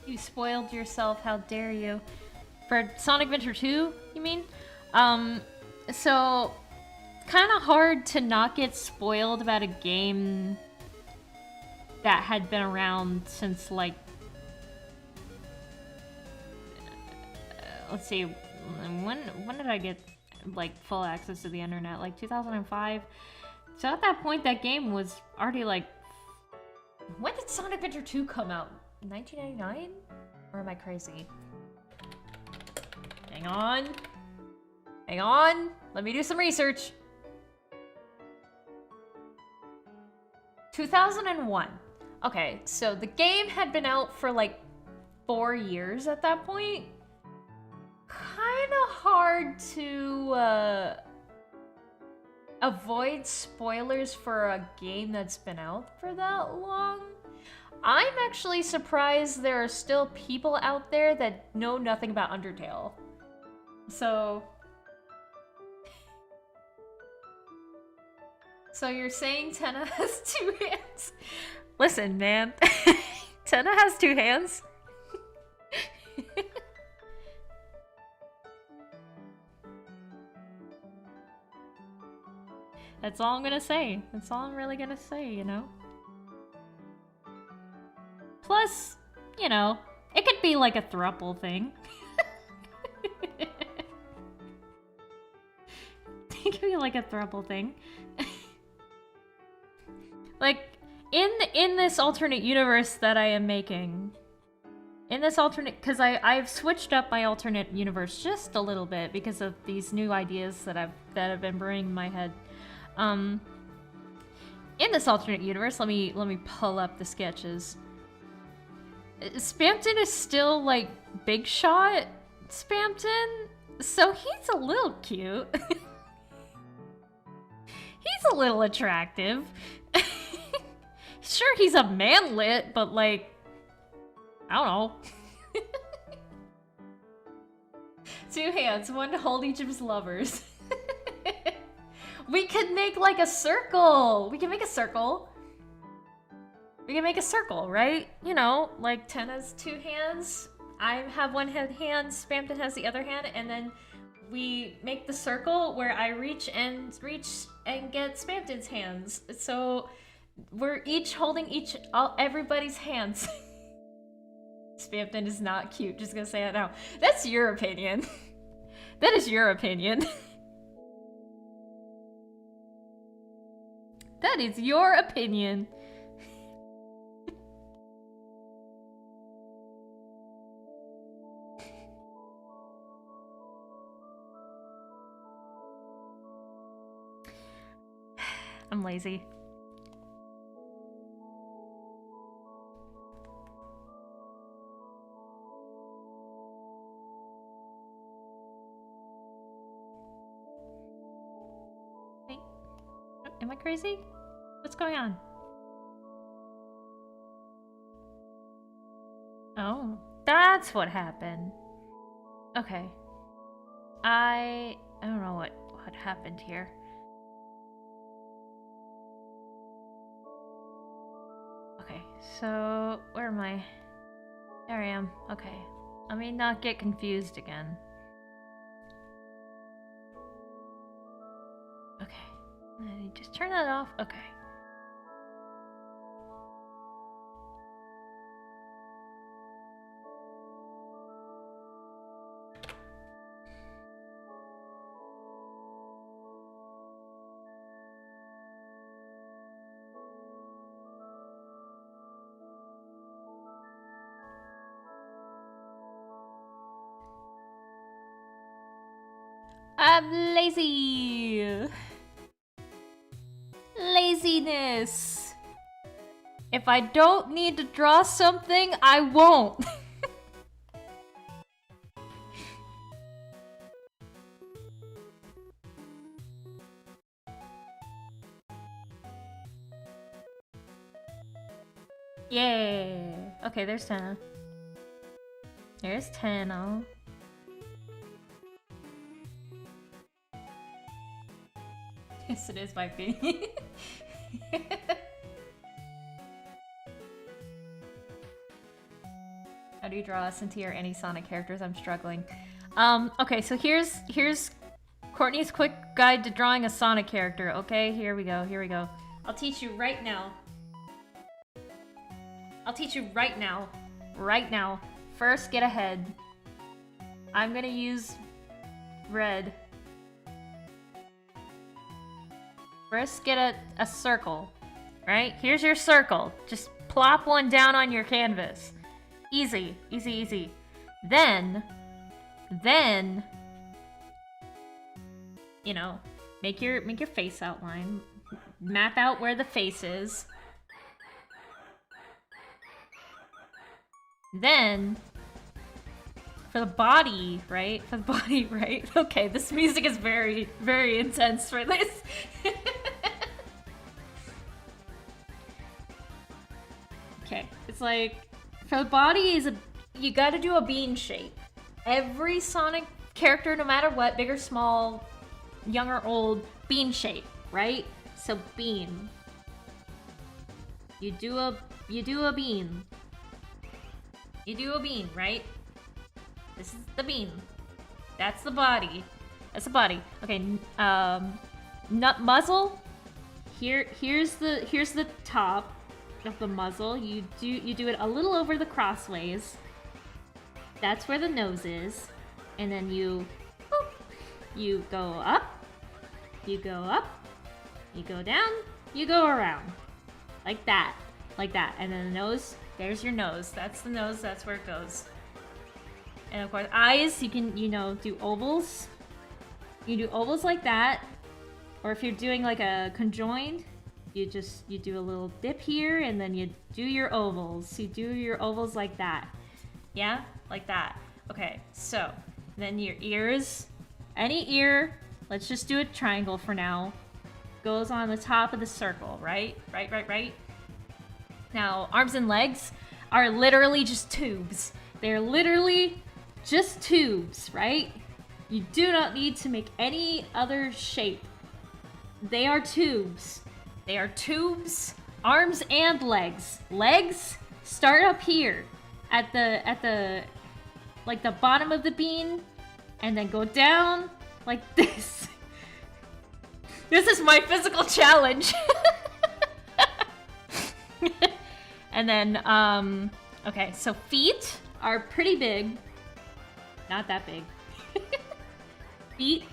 You spoiled yourself, how dare you. For Sonic Adventure 2, you mean? So, kind of hard to not get spoiled about a game that had been around since, like, let's see, when did I get, like, full access to the internet? Like, 2005? So at that point, that game was already, like, when did Sonic Adventure 2 come out? 1999? Or am I crazy? Hang on. Hang on. Let me do some research. 2001. Okay, so the game had been out for like 4 years at that point. Kind of hard to avoid spoilers for a game that's been out for that long. I'm actually surprised there are still people out there that know nothing about Undertale. So you're saying Tenna has 2 hands? Listen, man. Tenna has 2 hands. That's all I'm gonna say. That's all I'm really gonna say, you know? Plus, you know, it could be like a throuple thing. It could be like a throuple thing. Like, in this alternate universe that I am making, in this alternate, because I've switched up my alternate universe just a little bit because of these new ideas that have been brewing in my head. In this alternate universe, let me pull up the sketches. Spamton is still like Big Shot Spamton, so he's a little cute. He's a little attractive. Sure, he's a manlet, but like, I don't know. 2 hands, 1 to hold each of his lovers. We could make like a circle. We can make a circle. We can make a circle, right? You know, like Tenna's 2 hands. I have 1 hand, Spamton has the other hand, and then we make the circle where I reach and get Spamton's hands. So we're each holding everybody's hands. Spamton is not cute, just gonna say it now. That's your opinion. That is your opinion. That is your opinion. I'm lazy. Wait, am I crazy? What's going on? Oh, that's what happened. Okay. I don't know what happened here. Okay, so where am I? There I am. Okay. Let me not get confused again. Okay. Just turn that off. Okay. I'm lazy. Laziness. If I don't need to draw something, I won't. Yay. Okay, there's 10. There's 10. Oh. Yes, it is my opinion. How do you draw SNT or any Sonic characters? I'm struggling. Okay, so here's Courtney's quick guide to drawing a Sonic character. Okay, here we go. Here we go. I'll teach you right now. I'll teach you right now. Right now. First, get a head. I'm gonna use red. First, get a circle. Right? Here's your circle. Just plop one down on your canvas. Easy. Easy, easy. Then, you know, make your face outline. Map out where the face is. Then, for the body, right? For the body, right? Okay, this music is very, very intense for this. Okay, it's like, for the body is you gotta do a bean shape. Every Sonic character, no matter what, big or small, young or old, bean shape, right? So bean. You do a bean. You do a bean, right? This is the bean. That's the body. That's the body. Okay, nut muzzle. Here's the top of the muzzle. You do it a little over the crossways. That's where the nose is. And then you go up. You go up. You go down. You go around. Like that. Like that. And then the nose, there's your nose. That's the nose, that's where it goes. And of course, eyes, you can, do ovals. You do ovals like that. Or if you're doing like a conjoined, you do a little dip here and then you do your ovals. You do your ovals like that. Yeah? Like that. Okay, so then your ears, any ear, let's just do a triangle for now, goes on the top of the circle, right? Right. Now, arms and legs are literally just tubes. They're literally just tubes, right? You do not need to make any other shape. They are tubes. They are tubes, arms and legs. Legs start up here at the like the bottom of the bean and then go down like this. This is my physical challenge. And then okay, so feet are pretty big. Not that big. Feet.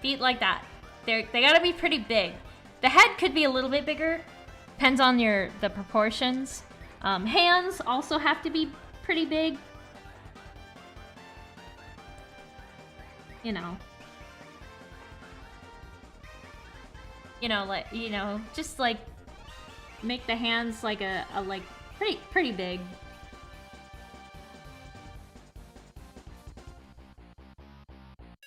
Feet like that. They gotta be pretty big. The head could be a little bit bigger. Depends on the proportions. Hands also have to be pretty big. You know. Like, just like make the hands like a like pretty big.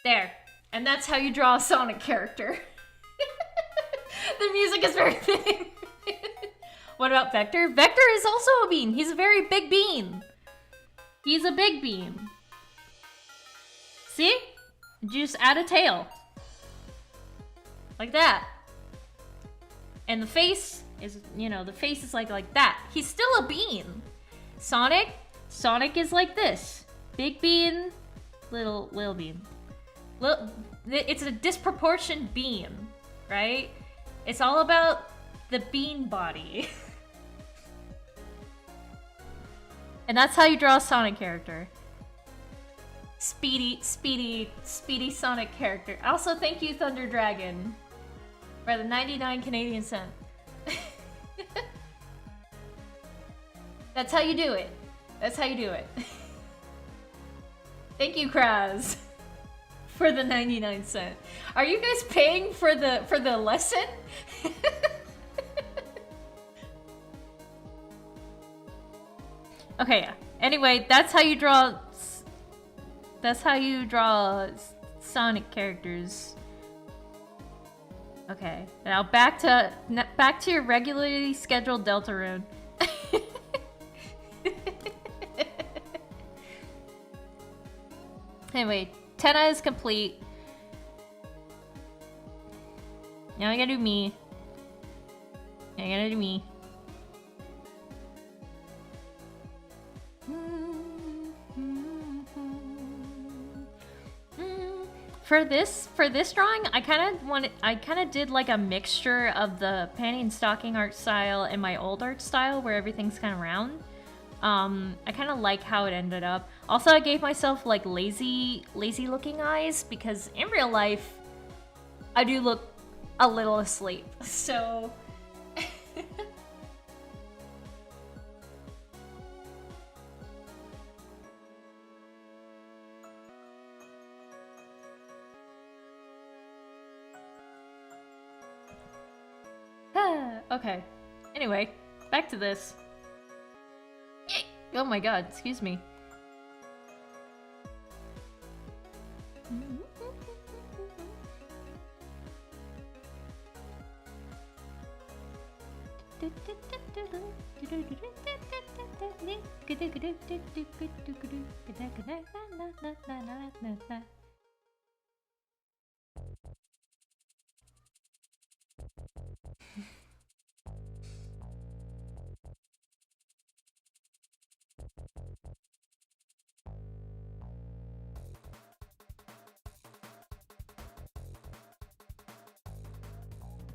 There. And that's how you draw a Sonic character. The music is very thin. What about Vector? Vector is also a bean. He's a very big bean. He's a big bean. See? Just add a tail. Like that. And the face is, the face is like that. He's still a bean. Sonic is like this. Big bean, little bean. It's a disproportioned bean, right? It's all about the bean body. And that's how you draw a Sonic character. Speedy Sonic character. Also, thank you, Thunder Dragon, for the 99 Canadian cent. That's how you do it. That's how you do it. Thank you, Kraz, for the 99 cent. Are you guys paying for the lesson? Okay, yeah. Anyway, that's how you draw Sonic characters. Okay, now back to your regularly scheduled Deltarune. Anyway, Tenna is complete. Now I gotta do me. I gotta do me. For this drawing, I kind of did like a mixture of the panty and stocking art style and my old art style where everything's kind of round. I kind of like how it ended up. Also, I gave myself like lazy looking eyes because in real life, I do look a little asleep. So okay. Anyway, back to this. Oh my god, excuse me.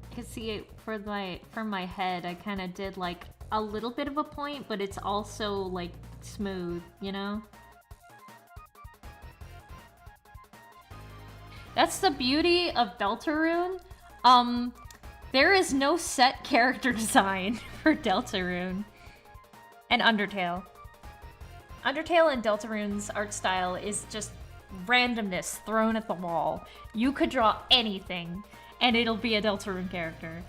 I can see it for my head. I kind of did like a little bit of a point, but it's also like smooth, you know? That's the beauty of Deltarune. There is no set character design for Deltarune and Undertale. Undertale and Deltarune's art style is just randomness thrown at the wall. You could draw anything, and it'll be a Deltarune character.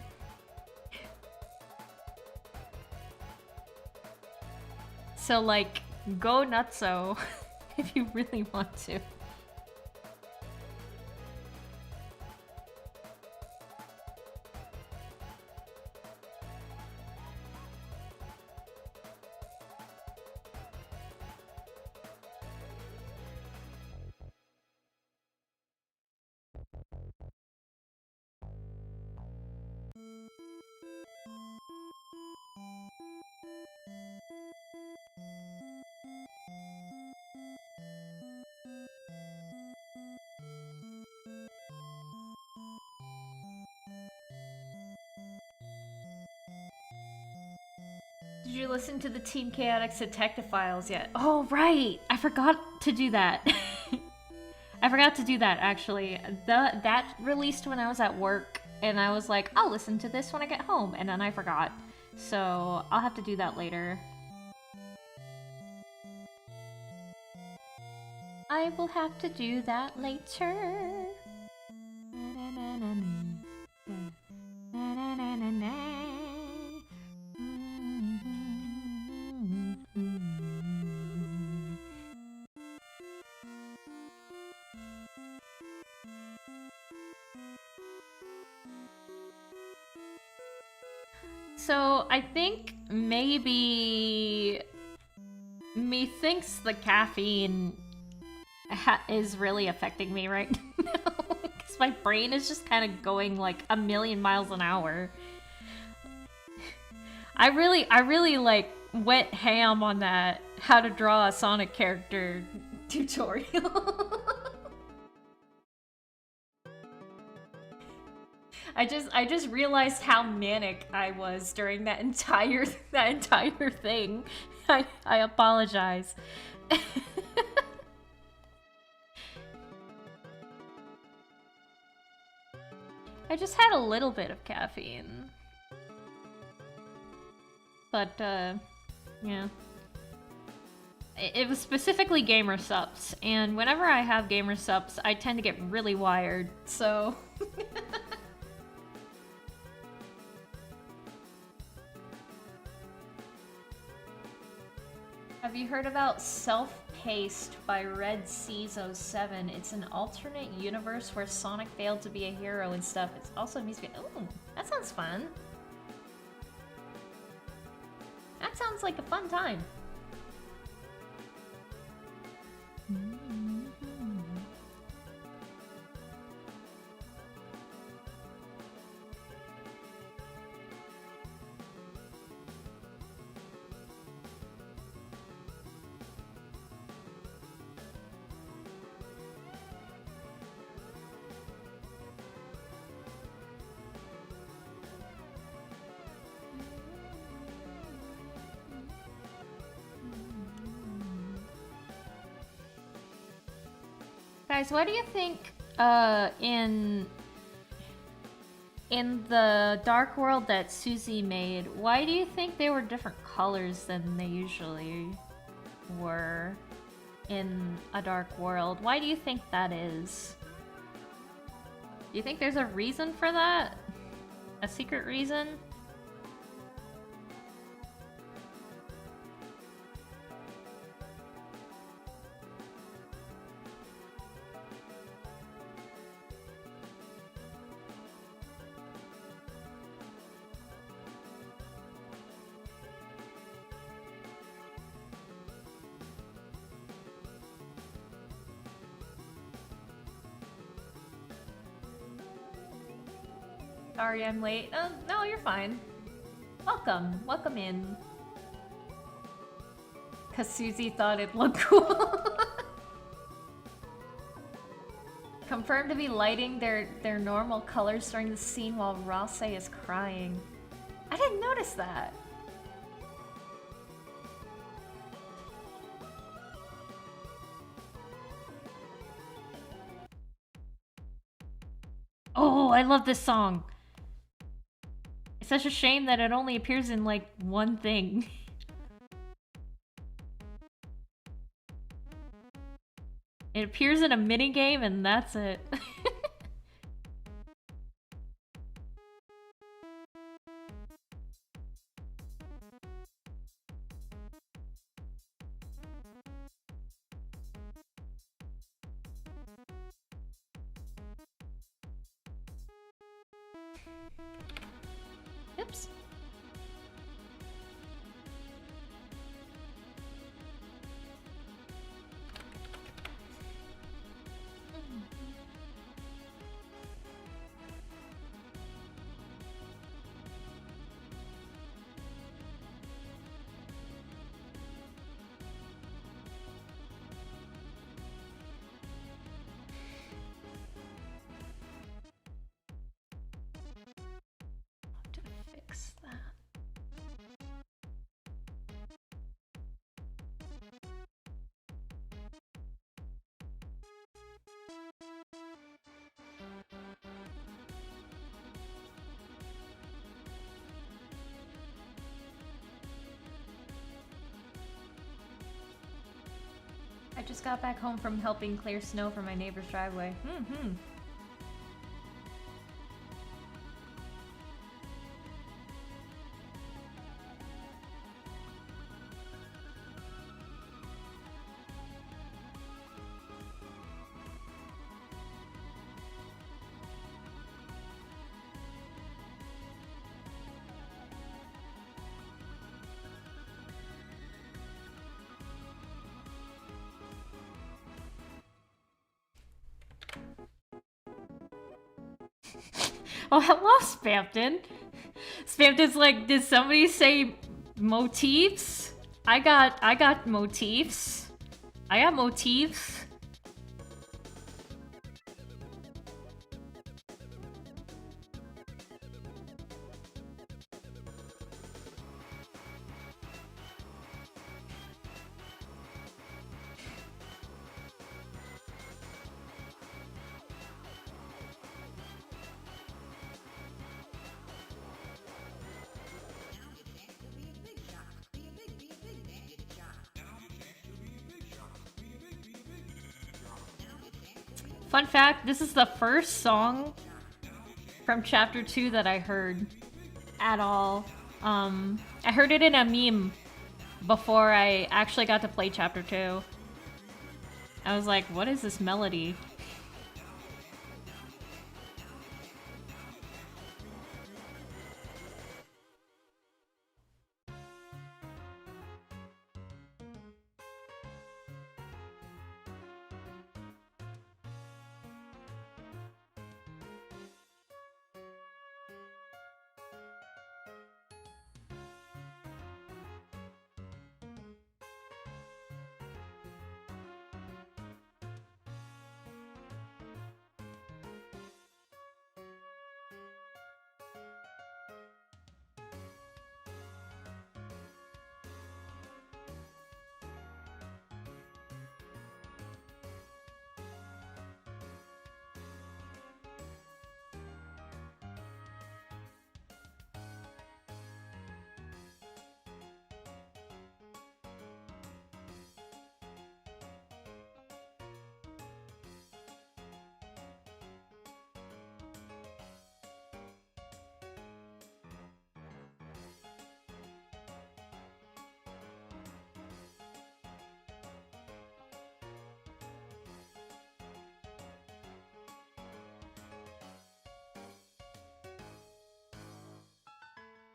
So, like, go nutso if you really want to. Did you listen to the Team Chaotic Detective Files yet? Oh, right! I forgot to do that. I forgot to do that, actually. That released when I was at work, and I was like, I'll listen to this when I get home, and then I forgot. So I'll have to do that later. I will have to do that later. So I think maybe methinks the caffeine is really affecting me right now, because my brain is just kind of going like a million miles an hour. I really like went ham on that how to draw a Sonic character tutorial. I just realized how manic I was during that entire thing. I apologize. I just had a little bit of caffeine. But, yeah. It was specifically gamer sups, and whenever I have gamer sups, I tend to get really wired, so... Have you heard about Self-Paced by Red Seas 07? It's an alternate universe where Sonic failed to be a hero and stuff. It's also a music video. Ooh, that sounds fun. That sounds like a fun time. Guys, what do you think, in the Dark World that Susie made, why do you think they were different colors than they usually were in a Dark World? Why do you think that is? Do you think there's a reason for that? A secret reason? Sorry I'm late. No, you're fine. Welcome. Welcome in. Because Susie thought it looked cool. Confirmed to be lighting their normal colors during the scene while Rosse is crying. I didn't notice that. Oh, I love this song. It's such a shame that it only appears in, like, one thing. It appears in a minigame and that's it. Oops. To fix that. I just got back home from helping clear snow for my neighbor's driveway. Oh, hello, Spamton. Spamton's like, did somebody say motifs? I got motifs. I got motifs. Fun fact, this is the first song from Chapter 2 that I heard at all. I heard it in a meme before I actually got to play Chapter 2. I was like, what is this melody?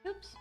Oops.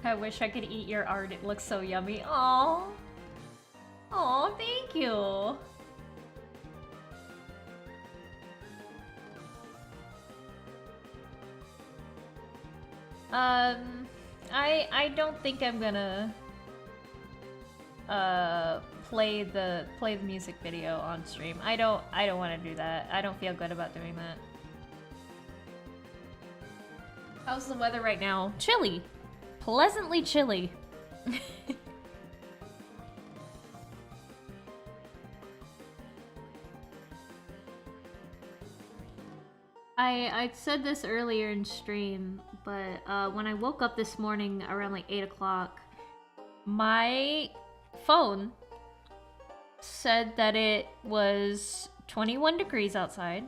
I wish I could eat your art. It looks so yummy. Aww. Aw, thank you. I don't think I'm gonna play the music video on stream. I don't want to do that. I don't feel good about doing that. How's the weather right now? Chilly. Pleasantly chilly. I said this earlier in stream, but when I woke up this morning around like 8 o'clock, my phone said that it was 21 degrees outside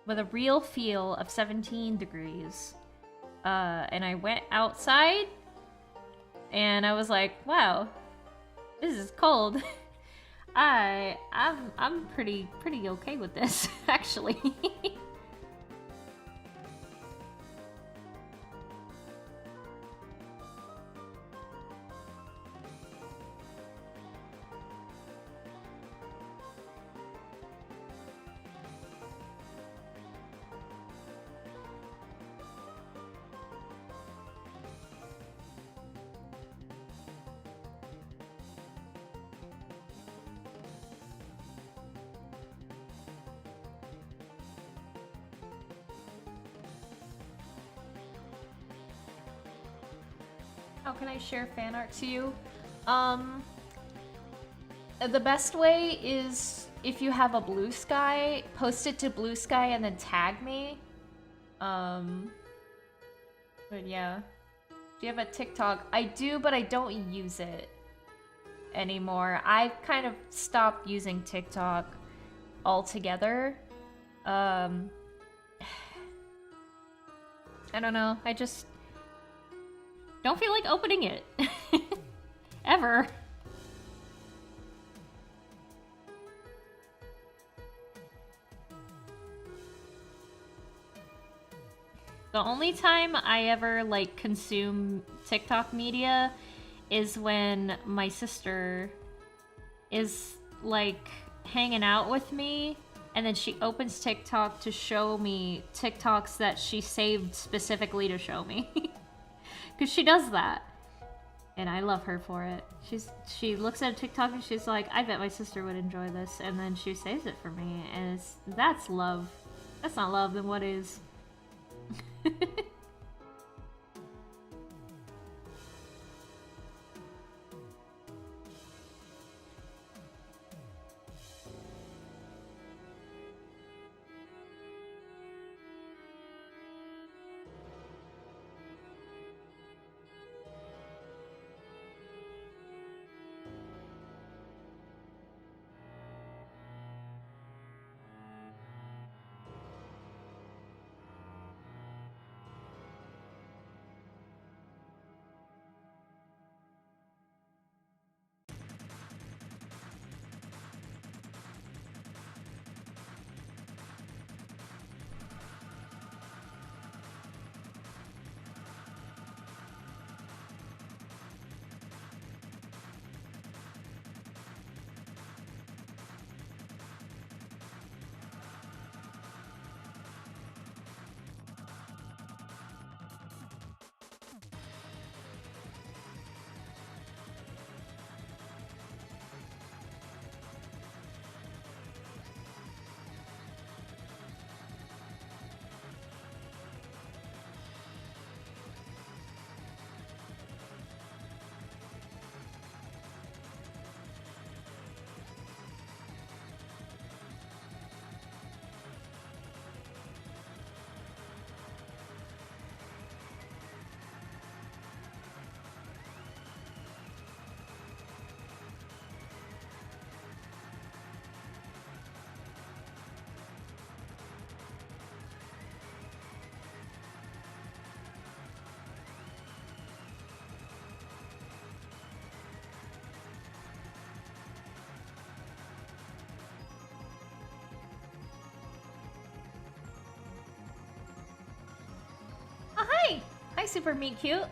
with a real feel of 17 degrees. And I went outside and I was like, wow, this is cold. I'm pretty okay with this, actually. How can I share fan art to you? The best way is if you have a Blue Sky, post it to Blue Sky and then tag me. But yeah. Do you have a TikTok? I do, but I don't use it anymore. I've kind of stopped using TikTok altogether. I don't know. I just don't feel like opening it. Ever. The only time I ever, like, consume TikTok media is when my sister is, like, hanging out with me, and then she opens TikTok to show me TikToks that she saved specifically to show me. Because she does that. And I love her for it. She looks at a TikTok and she's like, I bet my sister would enjoy this. And then she saves it for me. And that's love. That's not love, then what is? Hi, Super Meat Cute.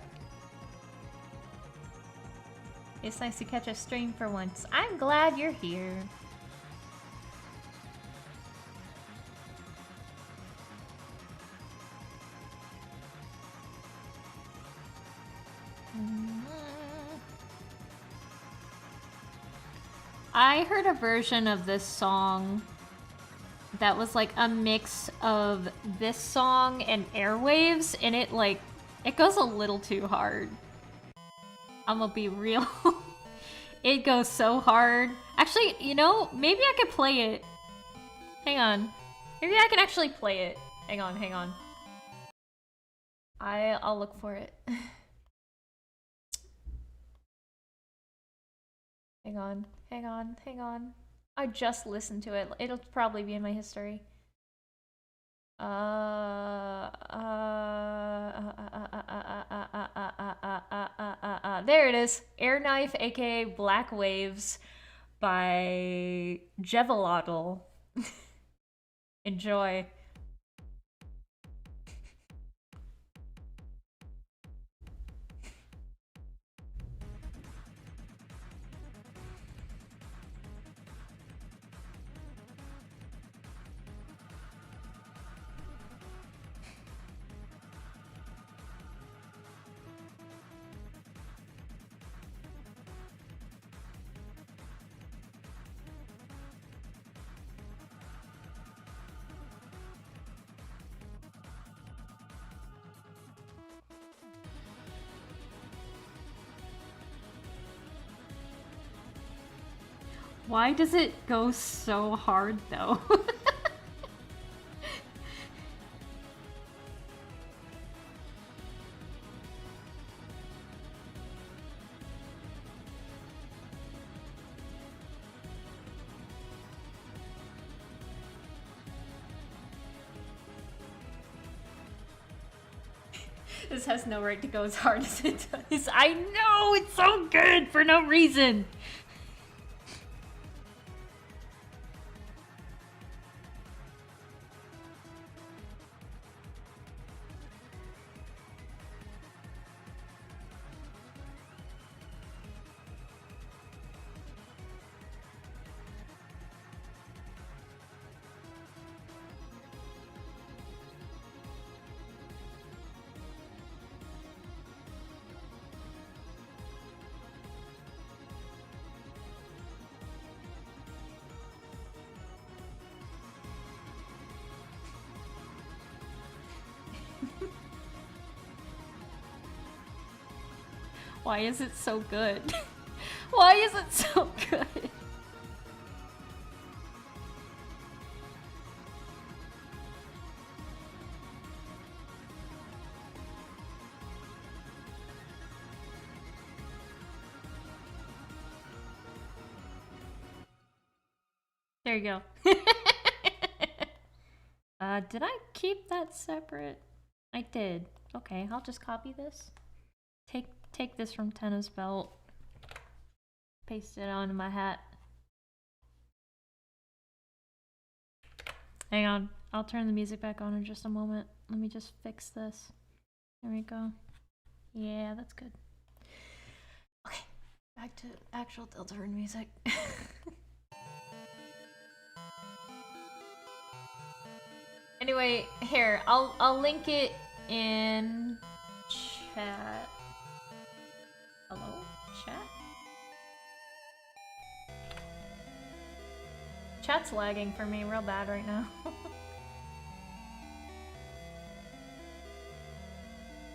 It's nice to catch a stream for once. I'm glad you're here. I heard a version of this song that was like a mix of this song and Airwaves, and it goes a little too hard. I'm gonna be real. It goes so hard. Actually, you know, maybe I could play it. Hang on. Maybe I can actually play it. Hang on, hang on. I'll look for it. Hang on, hang on, hang on. I just listened to it. It'll probably be in my history. There it is. Air Knife, aka Black Waves, by Jevelotl. Enjoy. Why does it go so hard, though? This has no right to go as hard as it does. I know! It's so good for no reason! Why is it so good? Why is it so good? There you go. Did I keep that separate? I did. Okay, I'll just copy this. Take this from Tenna's belt. Paste it onto my hat. Hang on. I'll turn the music back on in just a moment. Let me just fix this. There we go. Yeah, that's good. Okay, back to actual Deltarune music. Anyway, here, I'll link it in chat. Hello? Chat? Chat's lagging for me real bad right now.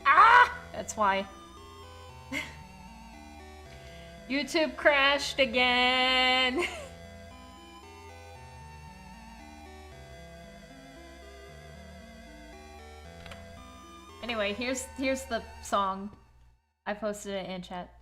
Ah! That's why. YouTube crashed again. Anyway, here's the song. I posted it in chat.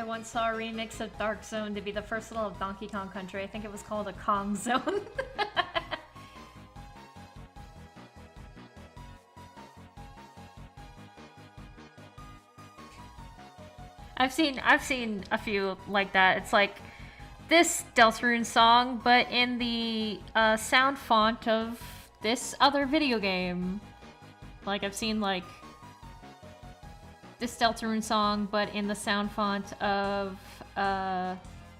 I once saw a remix of Dark Zone to be the first level of Donkey Kong Country. I think it was called a Kong Zone. I've seen a few like that. It's like this Deltarune song, but in the sound font of this other video game. Like I've seen like this Deltarune song, but in the sound font of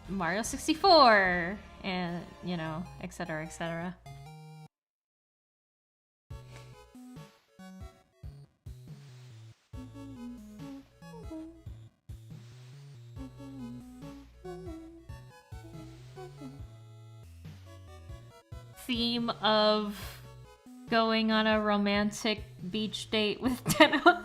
Mario 64, and you know, etc., etc. Theme of going on a romantic beach date with Tenno.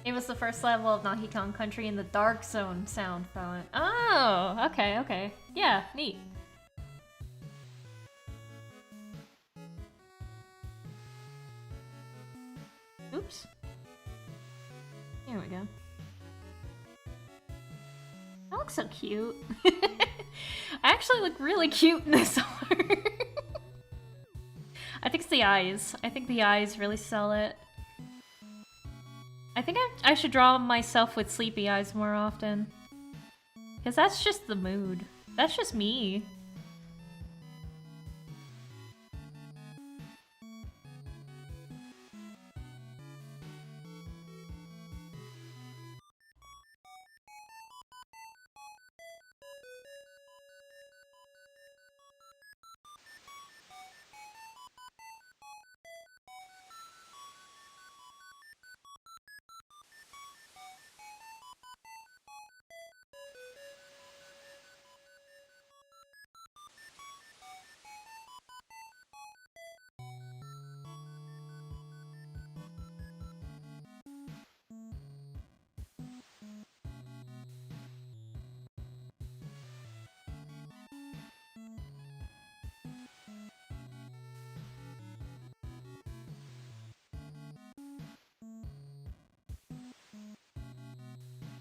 It was the first level of Donkey Kong Country in the Dark Zone sound font. Oh, okay, okay. Yeah, neat. Oops. Here we go. That looks so cute. I actually look really cute in this art. I think it's the eyes. I think the eyes really sell it. I think I should draw myself with sleepy eyes more often. Because that's just the mood. That's just me.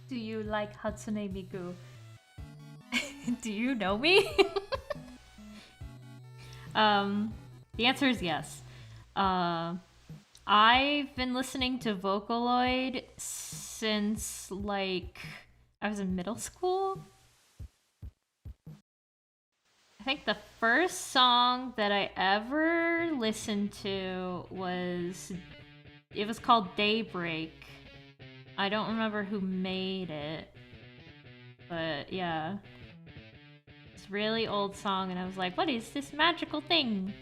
Do you like Hatsune Miku? Do you know me? The answer is yes. I've been listening to Vocaloid since, like, I was in middle school. I think the first song that I ever listened to was... It was called Daybreak. I don't remember who made it. But, yeah. It's a really old song, and I was like, what is this magical thing?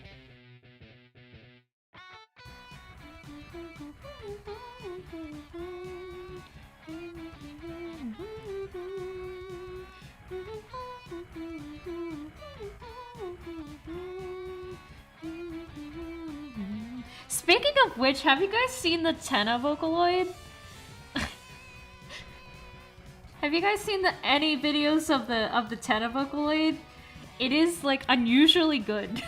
Speaking of which, have you guys seen the Tenna Vocaloid? Have you guys seen any videos of the Tenna Vocaloid? It is like unusually good.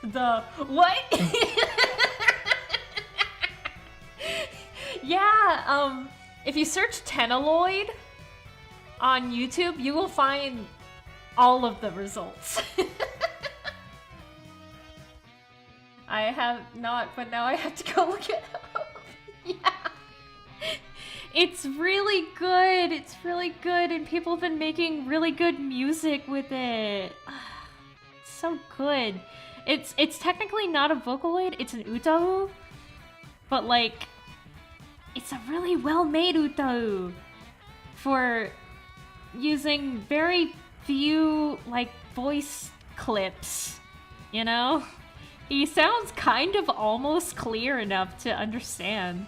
The what? Yeah, if you search Tenaloid on YouTube, you will find all of the results. I have not, but now I have to go look it up. Yeah. It's really good. It's really good, and people have been making really good music with it. It's so good. It's technically not a Vocaloid, it's an Utau, but like, It's a really well-made Utau for using very few, like, voice clips, you know? He sounds kind of almost clear enough to understand.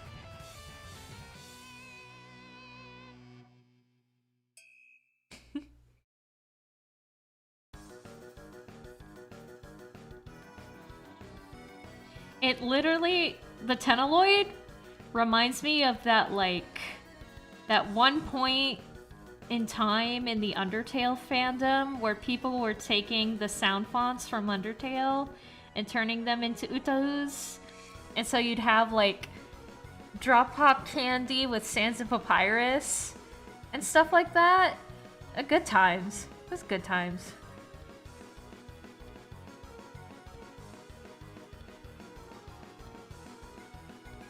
It literally, the Tenaloid reminds me of that, like, that one point in time in the Undertale fandom where people were taking the sound fonts from Undertale and turning them into Utaus. And so you'd have, like, Drop Pop Candy with Sands and Papyrus and stuff like that. Good times. It was good times.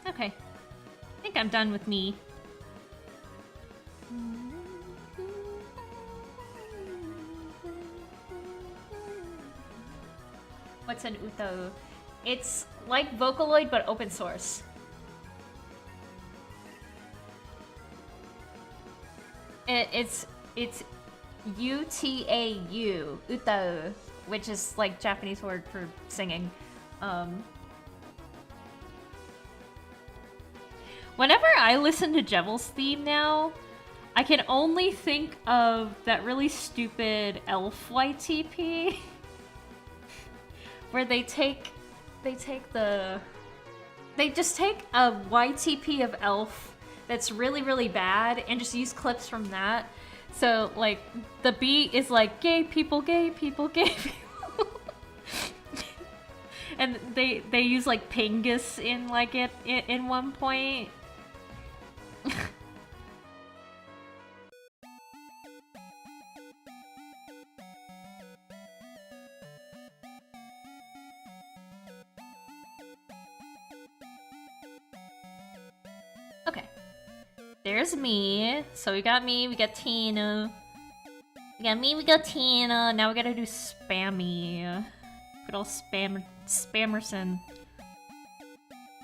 Okay. I think I'm done with me. What's an Utau? It's like Vocaloid, but open source. It's UTAU, Utau, which is like Japanese word for singing. Whenever I listen to Jevils theme now, I can only think of that really stupid elf YTP where they just take a YTP of elf that's really, really bad and just use clips from that. So, like, the beat is like, gay people, gay people, gay people. And they use, like, Pingus in, like, it in one point. Okay. There's me. So we got me, we got Tina. We got me, we got Tina. Now we gotta do Spammy. Good old Spammerson.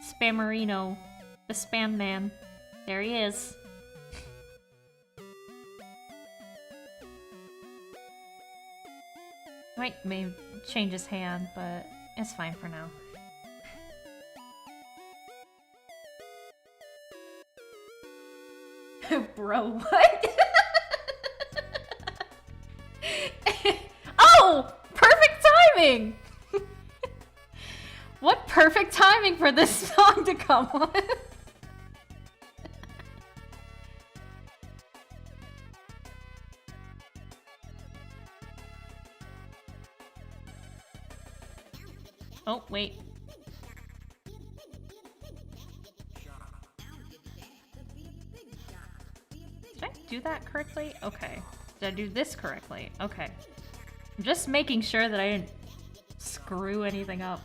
Spammerino. The Spam Man. There he is. Might maybe change his hand, but it's fine for now. Bro, what? Oh! Perfect timing! What perfect timing for this song to come on. Oh, wait. Did I do that correctly? Okay. Did I do this correctly? Okay. I'm just making sure that I didn't screw anything up.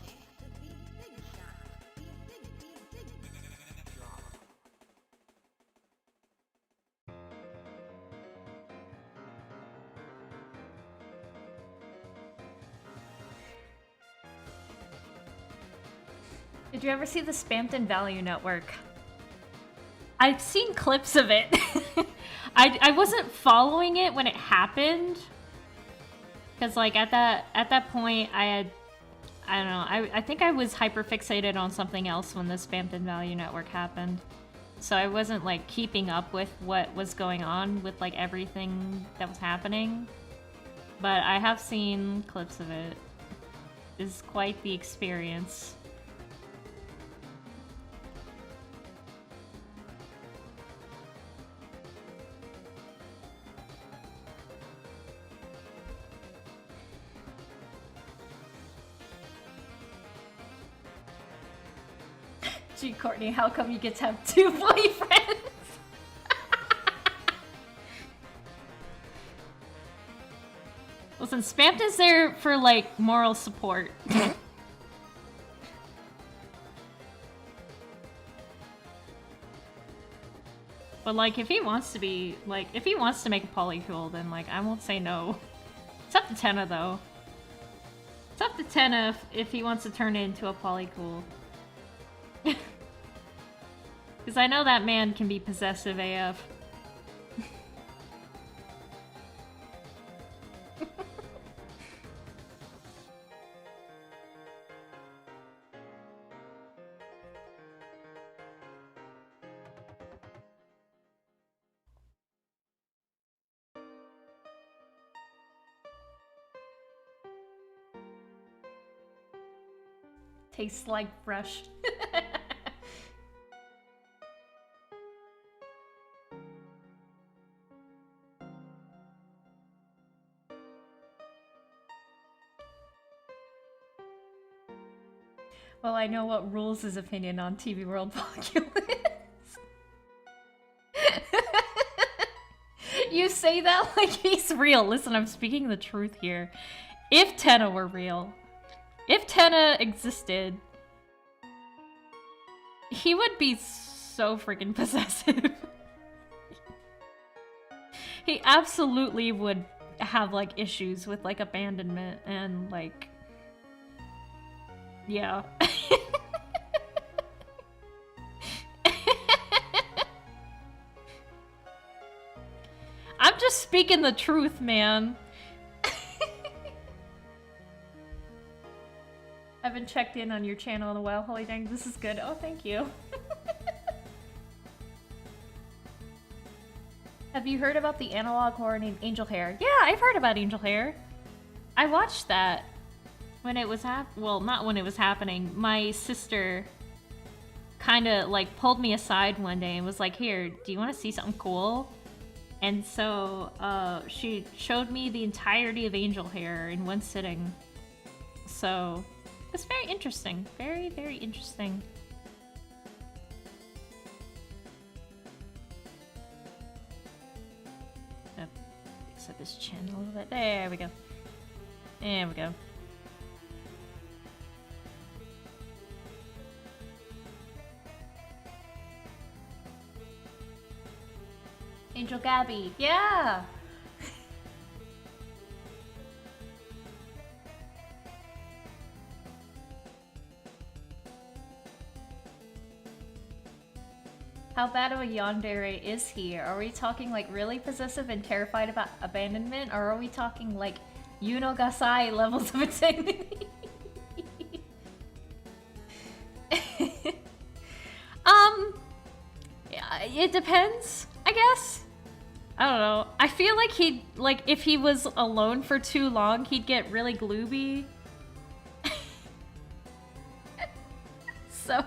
Did you ever see the Spampton Value Network? I've seen clips of it. I wasn't following it when it happened. Because, like, at that point, I don't know, I think I was hyper-fixated on something else when the Spampton Value Network happened. So I wasn't, like, keeping up with what was going on with, like, everything that was happening. But I have seen clips of it. It's quite the experience. Gee, Courtney, how come you get to have 2 boyfriends? Listen, Spampton's there for, like, moral support. But, like, if he wants to be, like, if he wants to make a polycool, then, like, I won't say no. It's up to Tenna, though. It's up to Tenna if he wants to turn it into a polycool. Because I know that man can be possessive AF. Tastes like fresh. Well, I know what rules his opinion on TV World Populous. You say that like he's real. Listen, I'm speaking the truth here. If Tenna were real, if Tenna existed, he would be so freaking possessive. He absolutely would have, like, issues with, like, abandonment and, like... Yeah. I'm just speaking the truth, man. I haven't checked in on your channel in a while. Holy dang, this is good. Oh, thank you. Have you heard about the analog horror named Angel Hair? Yeah, I've heard about Angel Hair. I watched that when it was well, not when it was happening. My sister kind of like pulled me aside one day and was like, "Here, do you want to see something cool?" And so she showed me the entirety of Angel Hair in one sitting. So it's very interesting. Very, very interesting. Set this chin a little bit. There we go. There we go. Angel Gabby. Yeah! How bad of a yandere is he? Are we talking like really possessive and terrified about abandonment? Or are we talking like Yuno-Gasai levels of insanity? It depends, I guess. I don't know. I feel like he'd, like, if he was alone for too long, he'd get really gloomy. So...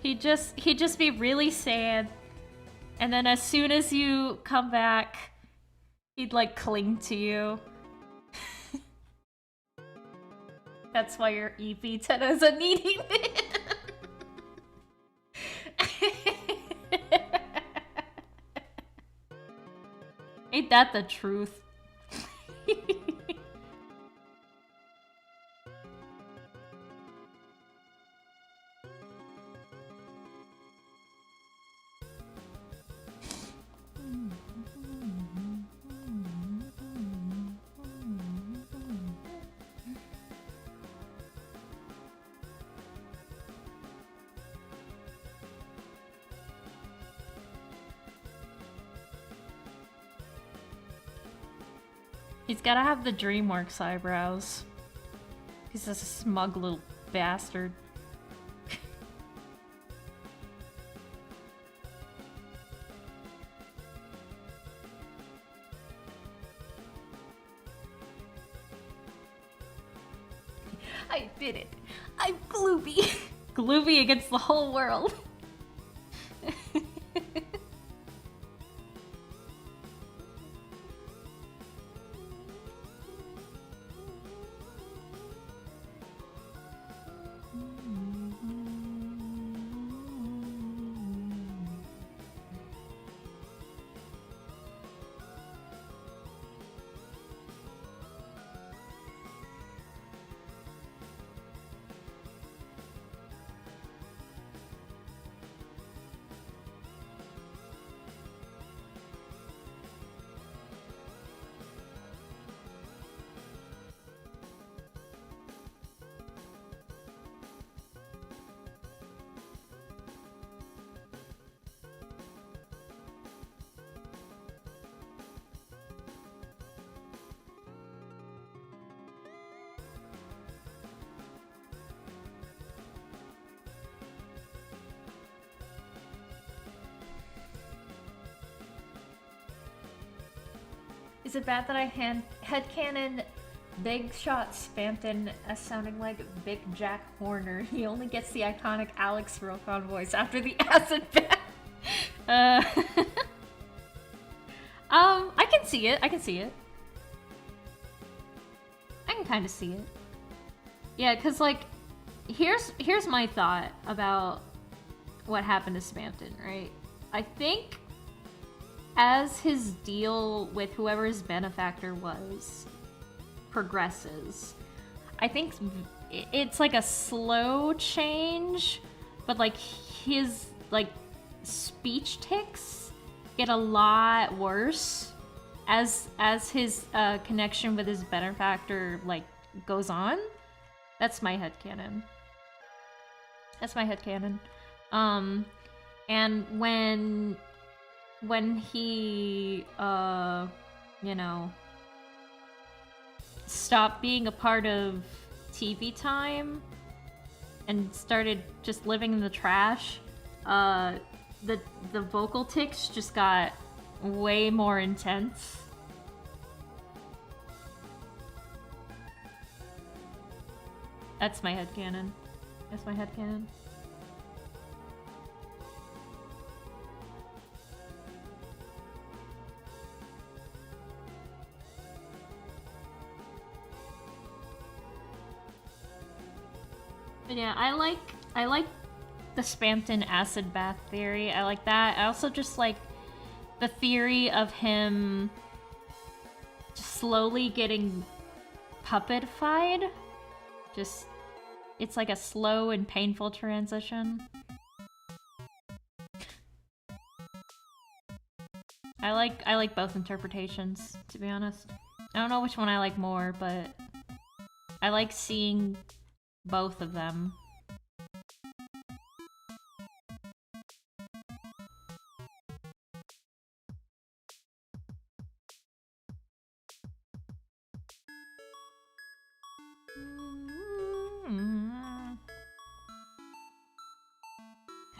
He'd just be really sad, and then as soon as you come back, he'd like cling to you. That's why your EP Tenna's a needy man. Ain't that the truth? He's gotta have the DreamWorks eyebrows. He's just a smug little bastard. I did it. I'm Glooby. Glooby against the whole world. Is it bad that I headcanon Big Shot Spampton as sounding like Big Jack Horner? He only gets the iconic Alex Rokon voice after the acid bath. I can see it. I can see it. I can kind of see it. Yeah, cause like, here's my thought about what happened to Spampton, right? I think as his deal with whoever his benefactor was progresses, I think it's like a slow change, but like his like speech tics get a lot worse as his connection with his benefactor like goes on. That's my headcanon. That's my headcanon. And when he you know, stopped being a part of TV time and started just living in the trash, the vocal tics just got way more intense. That's my headcanon. That's my headcanon. But yeah, I like the Spampton acid bath theory. I like that. I also just like the theory of him just slowly getting puppetified. Just, it's like a slow and painful transition. I like both interpretations, to be honest. I don't know which one I like more, but I like seeing both of them.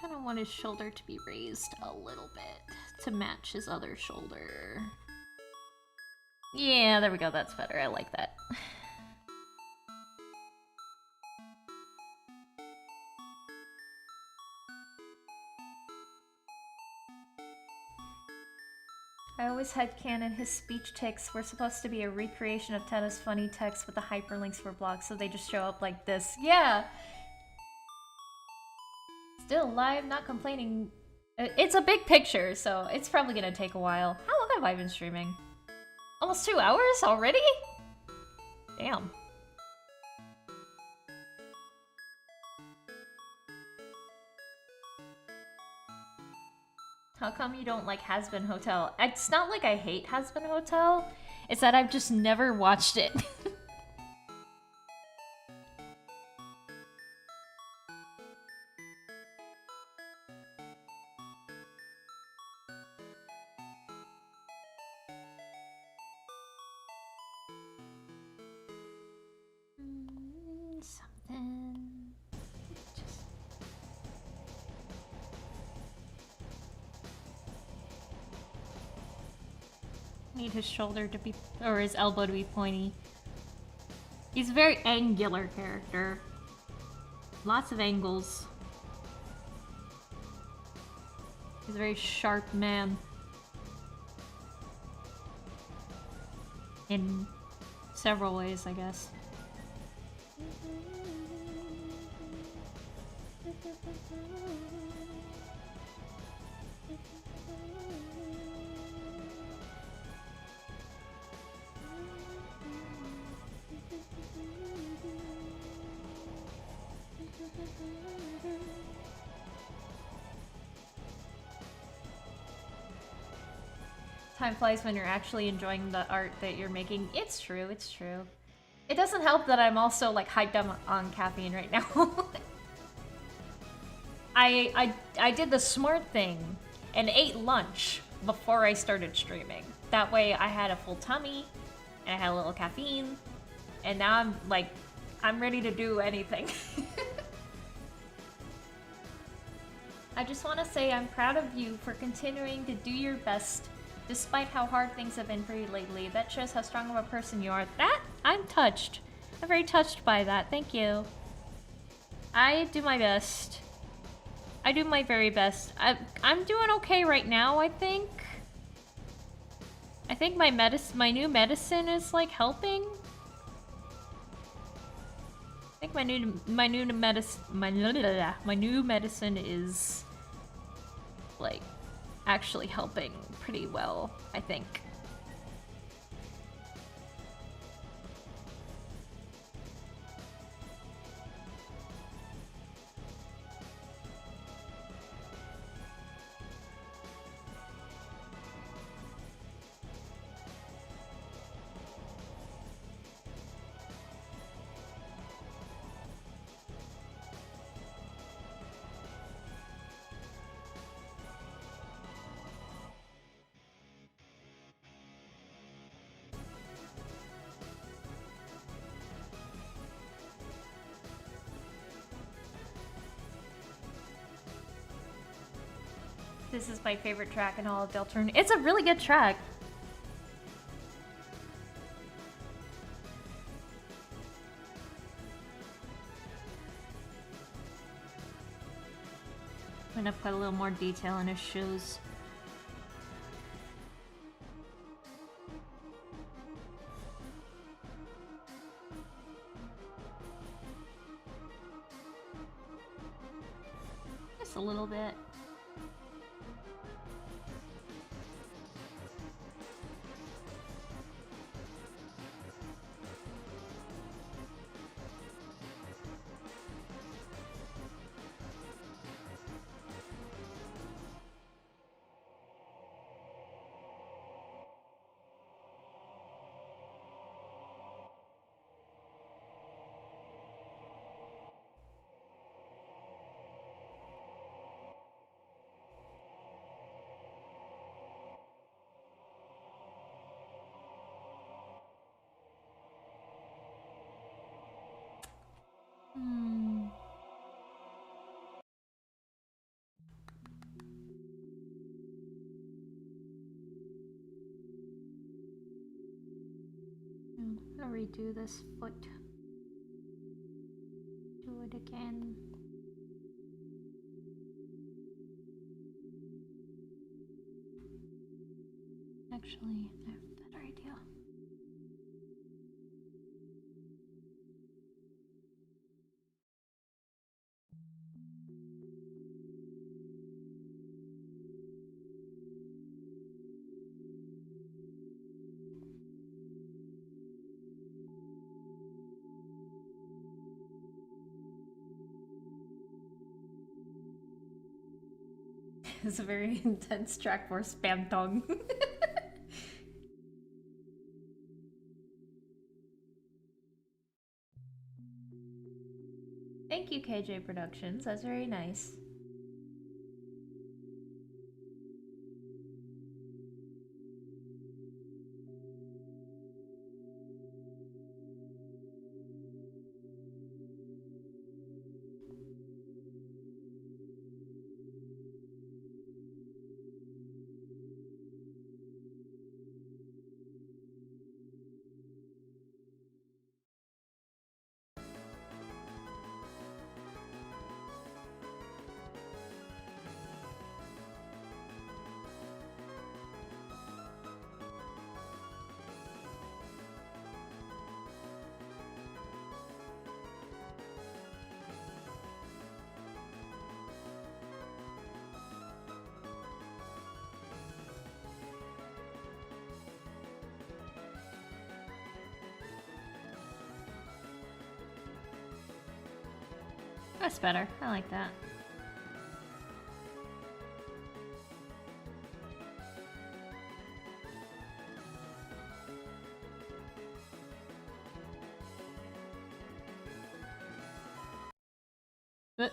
Kind of want his shoulder to be raised a little bit to match his other shoulder. Yeah, there we go. That's better. I like that. I always headcanon his speech tics were supposed to be a recreation of Tenna's funny text with the hyperlinks were blocked, so they just show up like this. Yeah! Still alive, not complaining. It's a big picture, so it's probably gonna take a while. How long have I been streaming? Almost 2 hours already? Damn. How come you don't like Has-Been Hotel? It's not like I hate Has-Been Hotel. It's that I've just never watched it. Something. Need his shoulder to be, or his elbow to be pointy. He's a very angular character. Lots of angles. He's a very sharp man. In several ways, I guess. Time flies when you're actually enjoying the art that you're making. It's true, it's true. It doesn't help that I'm also like hyped up on caffeine right now. I did the smart thing and ate lunch before I started streaming. That way I had a full tummy and I had a little caffeine, and now I'm like, I'm ready to do anything. I just want to say I'm proud of you for continuing to do your best despite how hard things have been for you lately. That shows how strong of a person you are. That, I'm touched. I'm very touched by that. Thank you. I do my best. I do my very best. I'm doing okay right now, I think. I think my new medicine is like helping. I think my new medicine is like actually helping pretty well, I think. This is my favorite track in all of Deltarune. It's a really good track. I'm gonna put a little more detail in his shoes. Just a little bit. I'm gonna redo this foot. Do it again. Actually, I have a better idea. It's a very intense track for spam tongue. Thank you, KJ Productions. That's very nice. That's better. I like that. But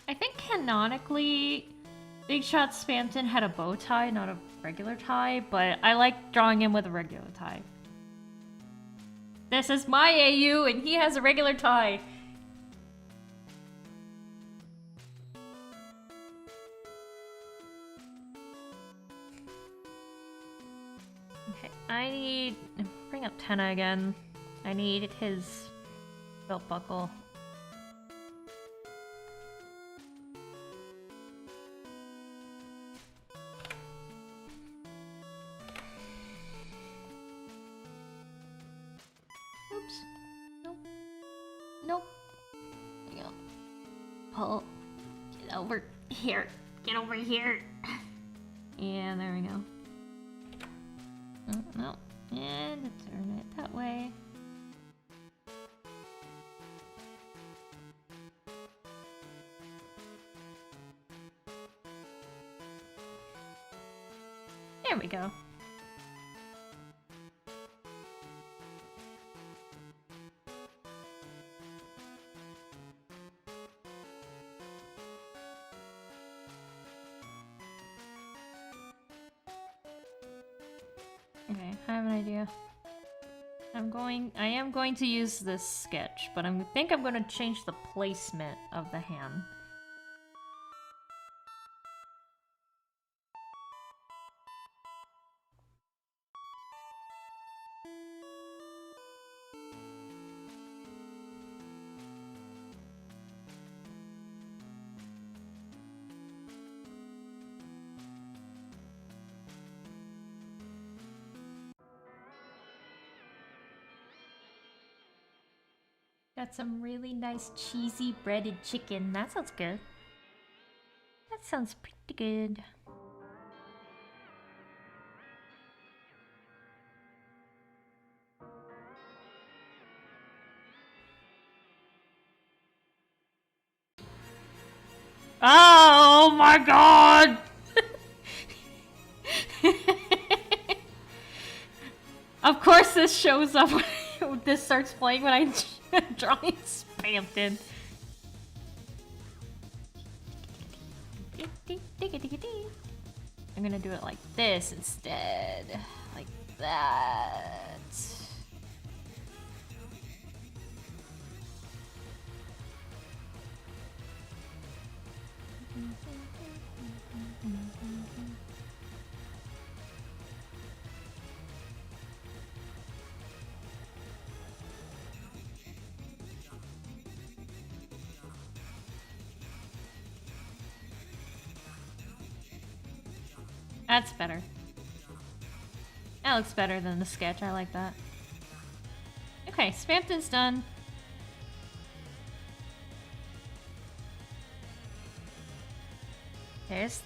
I think canonically, Big Shot Spamton had a bow tie, not a regular tie, but I like drawing him with a regular tie. This is my AU, and he has a regular tie. Okay, I need... Bring up Tenna again. I need his belt buckle. Oops. Nope. Nope. There you go. Pull. Get over here. Get over here. And there we go. Oh, no. And turn it that way. There we go. Okay, I have an idea. I am going to use this sketch, but I think I'm going to change the placement of the hand. Got some really nice cheesy breaded chicken. That sounds good. That sounds pretty good. Oh my god! Of course this shows up when this starts playing when I'm drawing Spamton. I'm gonna do it like this instead. Like that. That's better. That looks better than the sketch. I like that. Okay, Spamton's done. There's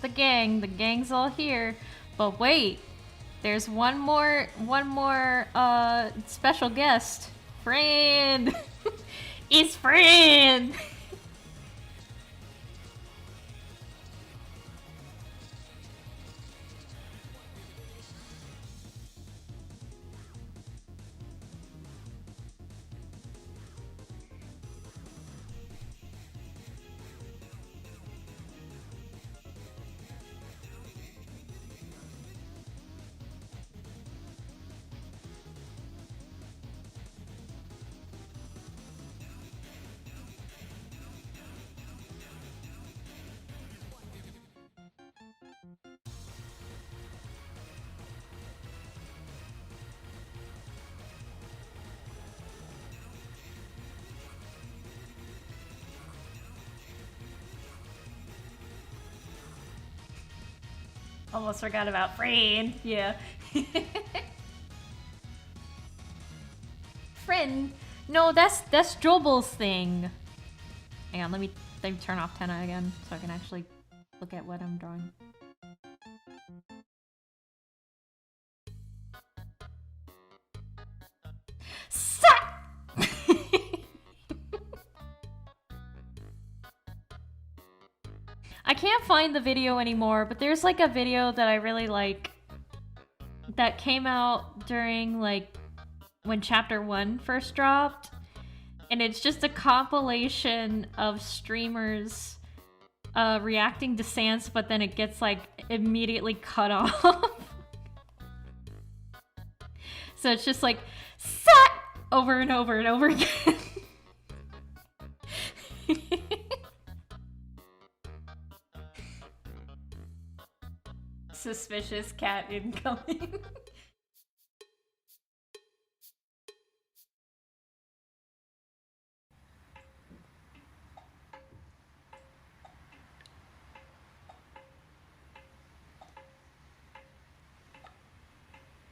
the gang. The gang's all here. But wait, there's one more special guest. Friend. It's Friend. Almost forgot about Friend. Yeah. Friend. No, that's Jobel's thing. Hang on, let me turn off Tenna again so I can actually look at what I'm drawing. Stop! I can't find the video anymore, but there's like a video that I really like that came out during like when chapter 1 first dropped, and it's just a compilation of streamers reacting to Sans, but then it gets like immediately cut off. So it's just like "Sat!" over and over and over again. Suspicious cat incoming.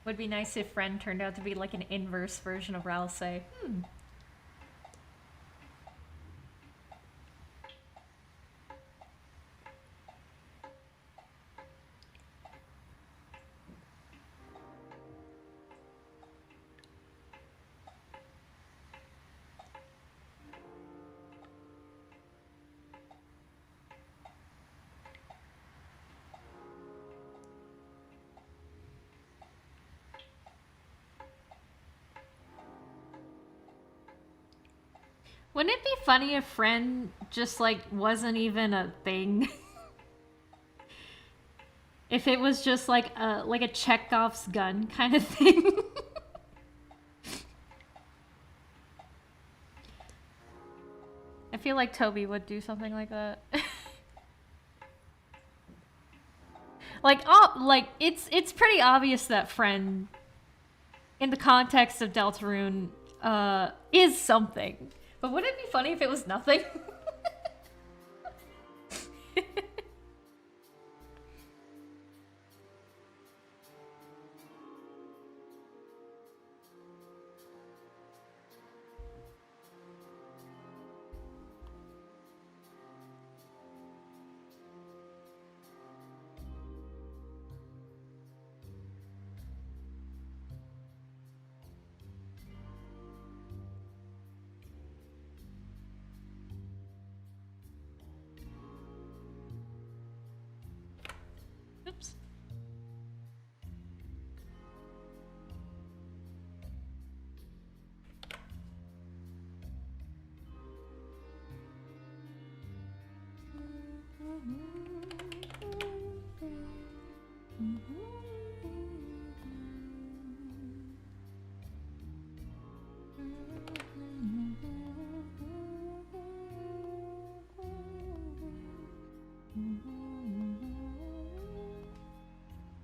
Would be nice if Friend turned out to be like an inverse version of Ralsei. Wouldn't it be funny if Friend just like wasn't even a thing? If it was just like a Chekhov's gun kind of thing. I feel like Toby would do something like that. Like it's pretty obvious that Friend, in the context of Deltarune, is something. But wouldn't it be funny if it was nothing? Oops.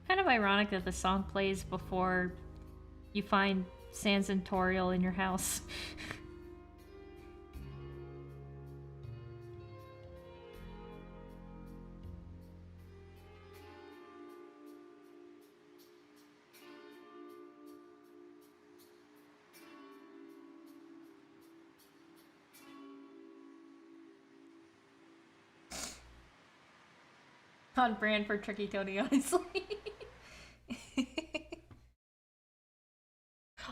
Kind of ironic that the song plays before you find Sans and Toriel in your house. On brand for Tricky Tony, honestly.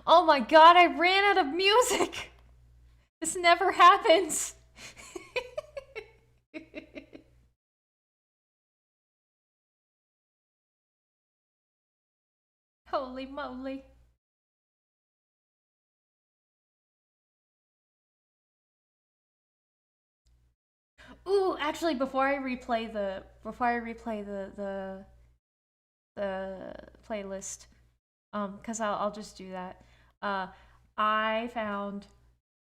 Oh my god, I ran out of music! This never happens! Holy moly. Ooh, actually, before I replay the playlist, because I'll just do that. I found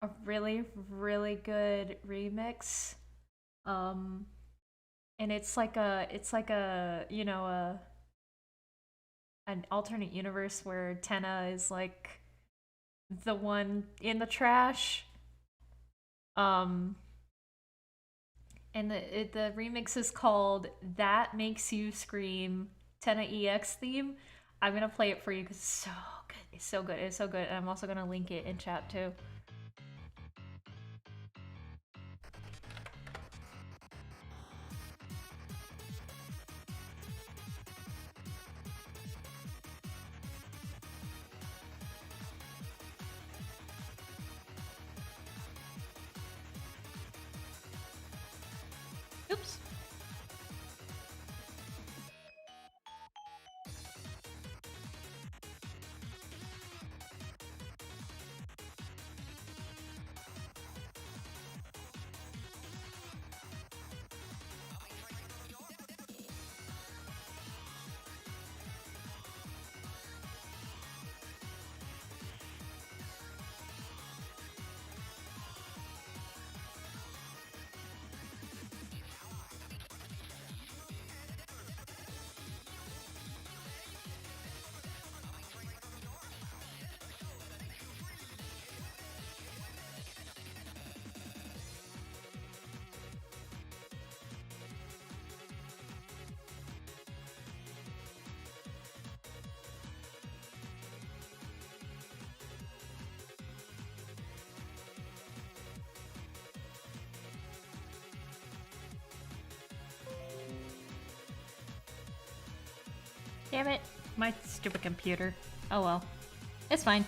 a really, really good remix. And it's like a, you know, an alternate universe where Tenna is like the one in the trash. And the remix is called That Makes You Scream Tenna EX theme. I'm gonna play it for you because it's so good. It's so good. It's so good. And I'm also gonna link it in chat too. Oops. Damn it. My stupid computer. Oh well. It's fine.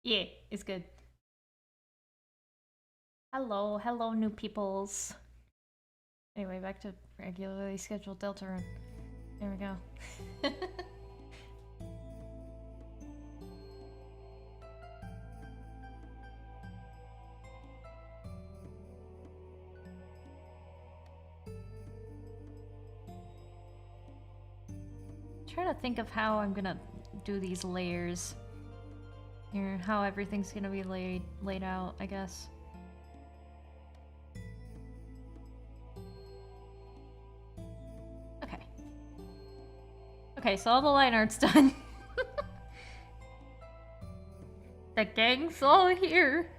Yeah, it's good. Hello, hello, new peoples. Anyway, back to regularly scheduled Deltarune. There we go. Trying to think of how I'm gonna do these layers. Here, how everything's gonna be laid out, I guess. Okay. Okay, so all the line art's done. The gang's all here.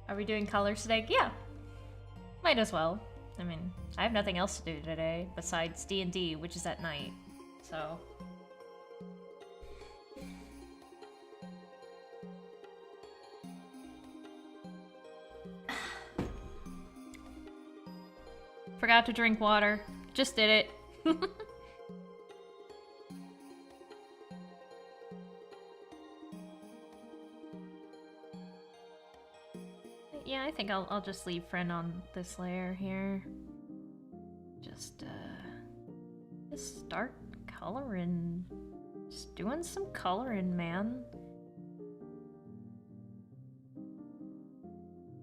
Are we doing colors today? Yeah. Might as well. I mean, I have nothing else to do today besides D&D, which is at night, so... Forgot to drink water. Just did it. Yeah, I think I'll just leave friend on this layer here. Just start coloring. Just doing some coloring, man.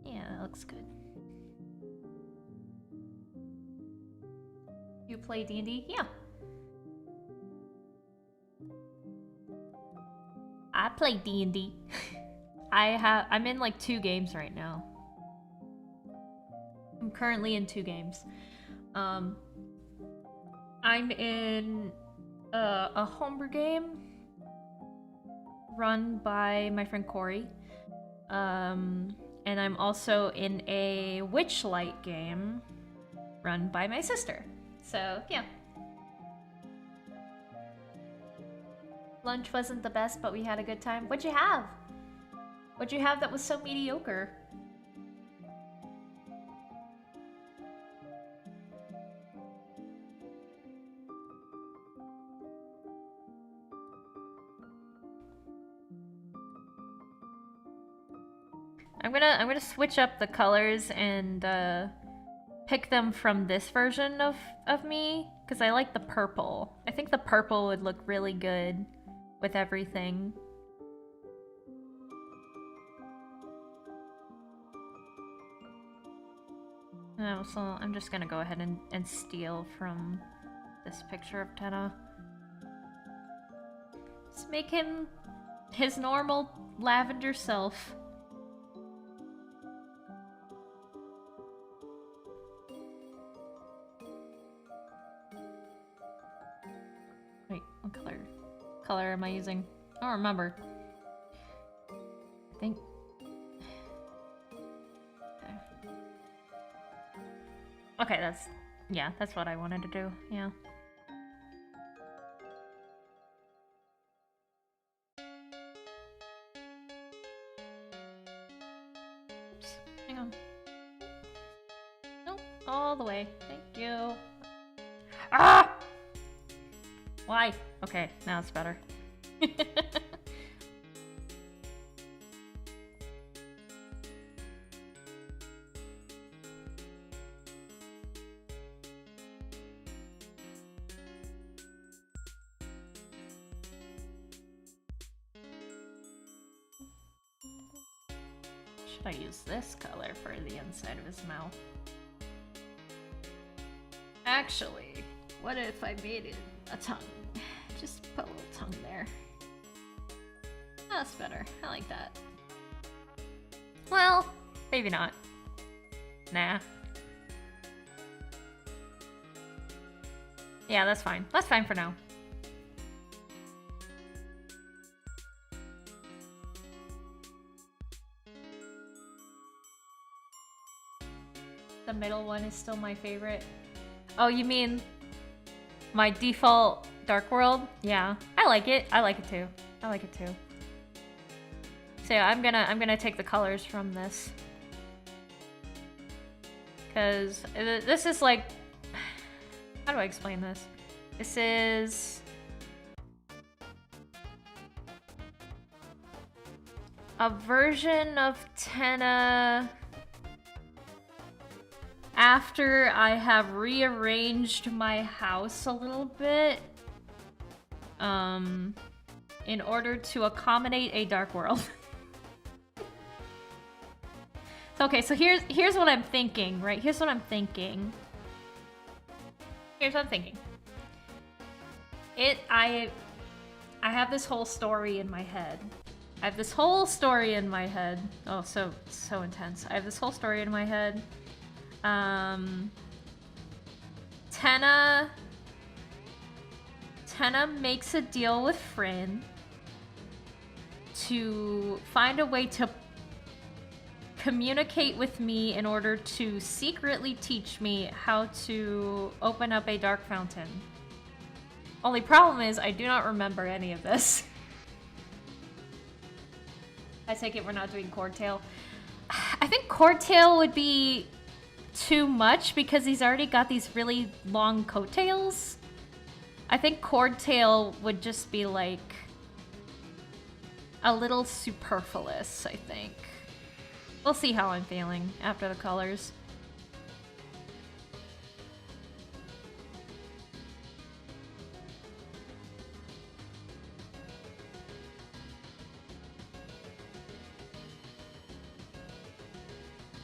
Yeah, that looks good. You play D&D? Yeah. I play D&D. I'm in like 2 games right now. I'm currently in 2 games. I'm in a homebrew game run by my friend Corey. And I'm also in a Witchlight game run by my sister. So, yeah. Lunch wasn't the best, but we had a good time. What'd you have? What'd you have that was so mediocre? I'm gonna switch up the colors and pick them from this version of me, because I like the purple. I think the purple would look really good with everything. Oh, so I'm just gonna go ahead and steal from this picture of Tenna. Just make him his normal lavender self. Wait, what color am I using? I don't remember. I think... Okay, that's what I wanted to do, yeah. Oops, hang on. Nope, all the way. Thank you. Ah! Why? Okay, now it's better. Should I use this color for the inside of his mouth? Actually, what if I made it a tongue? Just put a little tongue there. That's better. I like that. Well, maybe not. Nah. Yeah, that's fine. That's fine for now. The middle one is still my favorite. Oh, you mean my default Dark World? Yeah, I like it. I like it too. I like it too. So yeah, I'm gonna take the colors from this, because this is like, how do I explain this? This is a version of Tenna after I have rearranged my house a little bit, in order to accommodate a Dark World. Okay, so here's what I'm thinking, right? Here's what I'm thinking. I have this whole story in my head. Oh, so intense. I have this whole story in my head. Tenna makes a deal with Fryn to find a way to communicate with me in order to secretly teach me how to open up a dark fountain. Only problem is I do not remember any of this. I take it we're not doing Cordtail. I think Cordtail would be too much because he's already got these really long coattails. I think Cordtail would just be like a little superfluous, I think. We'll see how I'm feeling after the colors.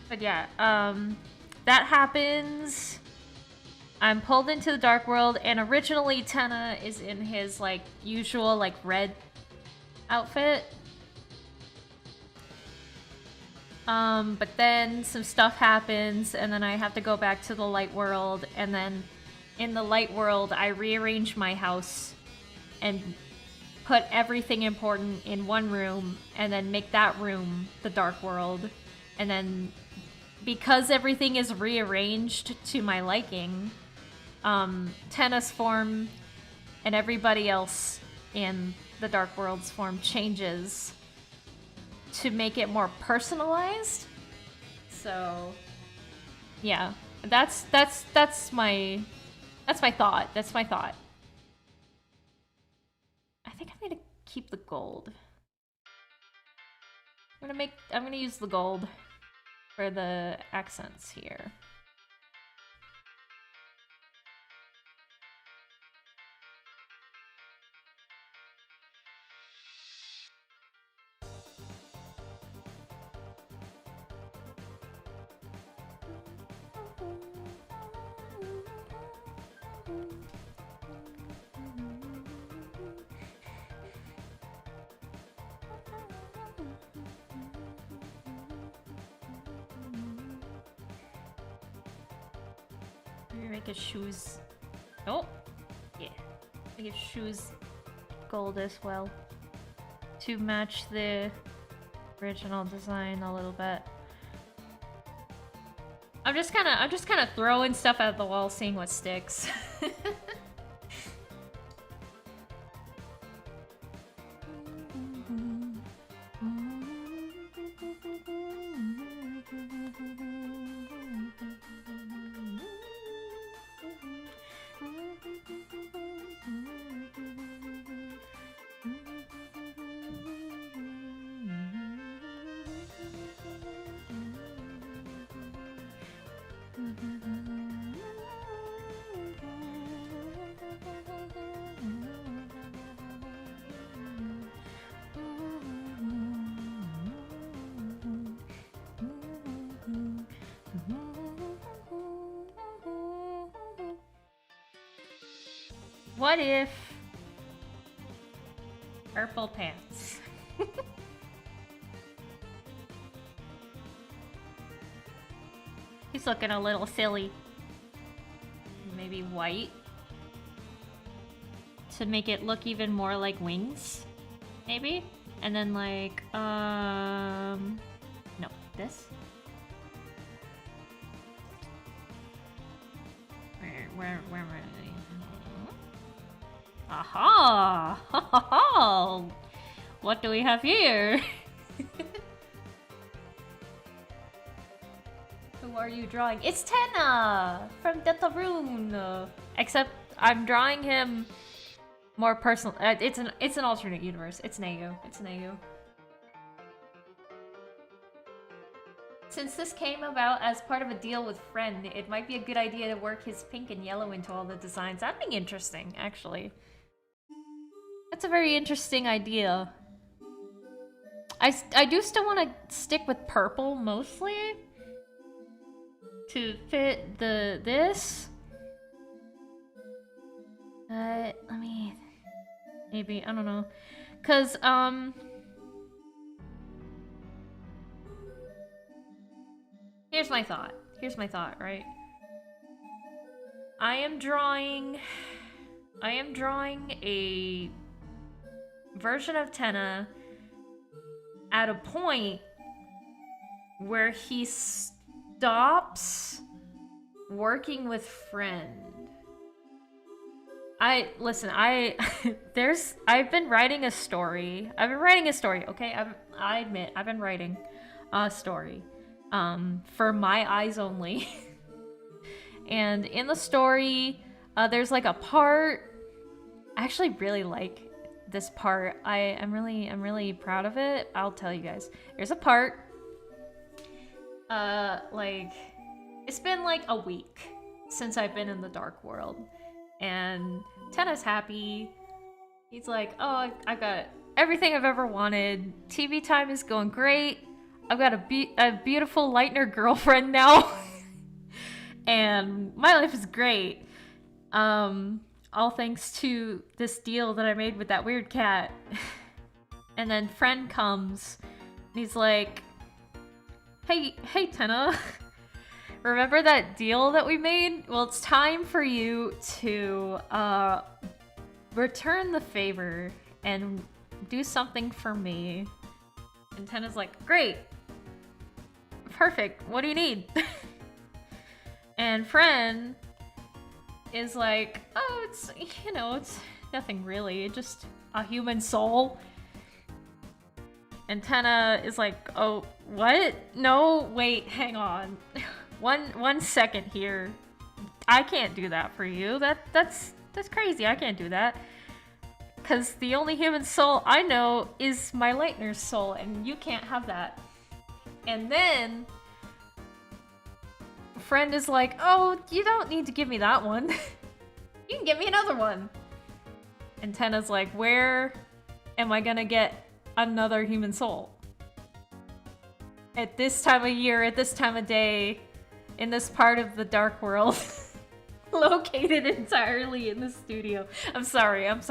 But yeah, that happens. I'm pulled into the Dark World, and originally Tenna is in his like usual like red outfit. But then some stuff happens, and then I have to go back to the light world, and then in the light world, I rearrange my house and put everything important in one room, and then make that room the Dark World. And then, because everything is rearranged to my liking, Tenna's form and everybody else in the Dark World's form changes to make it more personalized. So yeah, that's my thought. That's my thought. I think I'm gonna keep the gold. I'm gonna use the gold for the accents here. Make his shoes. Oh, yeah. Make his shoes gold as well to match the original design a little bit. I'm just kind of throwing stuff at the wall, seeing what sticks. What if... Purple pants. He's looking a little silly. Maybe white? To make it look even more like wings? Maybe? And then like, no, this? Where am I? Aha! Ha ha ha! What do we have here? Who are you drawing? It's Tenna from Deltarune. Except I'm drawing him more personal. It's an alternate universe. It's Negu. It's Negu. Since this came about as part of a deal with Friend, it might be a good idea to work his pink and yellow into all the designs. That'd be interesting, actually. That's a very interesting idea. I do still want to stick with purple, mostly. To fit this. Let me... Maybe, I don't know. Cause, Here's my thought, right? I am drawing a version of Tenna at a point where he stops working with Friend. I've been writing a story. Okay? I admit, I've been writing a story. For my eyes only. And in the story, there's like a part. I actually really like this part. I'm really proud of it. I'll tell you guys. There's a part. Like, it's been like a week since I've been in the Dark World. And Tenna's happy. He's like, oh, I've got everything I've ever wanted. TV time is going great. I've got a beautiful Lightner girlfriend now. And my life is great. All thanks to this deal that I made with that weird cat. And then Friend comes. And he's like, Hey Tenna. Remember that deal that we made? Well, it's time for you to return the favor and do something for me. And Tenna's like, great. Perfect. What do you need? And Friend is like, oh, it's nothing really. Just a human soul. And Tenna is like, oh, what? No, wait, hang on. One second here. I can't do that for you. That's crazy. I can't do that. Because the only human soul I know is my Lightner's soul, and you can't have that. And then Friend is like, oh, you don't need to give me that one. You can give me another one. And Tenna's like, where am I gonna get another human soul? At this time of year, at this time of day, in this part of the Dark World. Located entirely in the studio. I'm sorry. And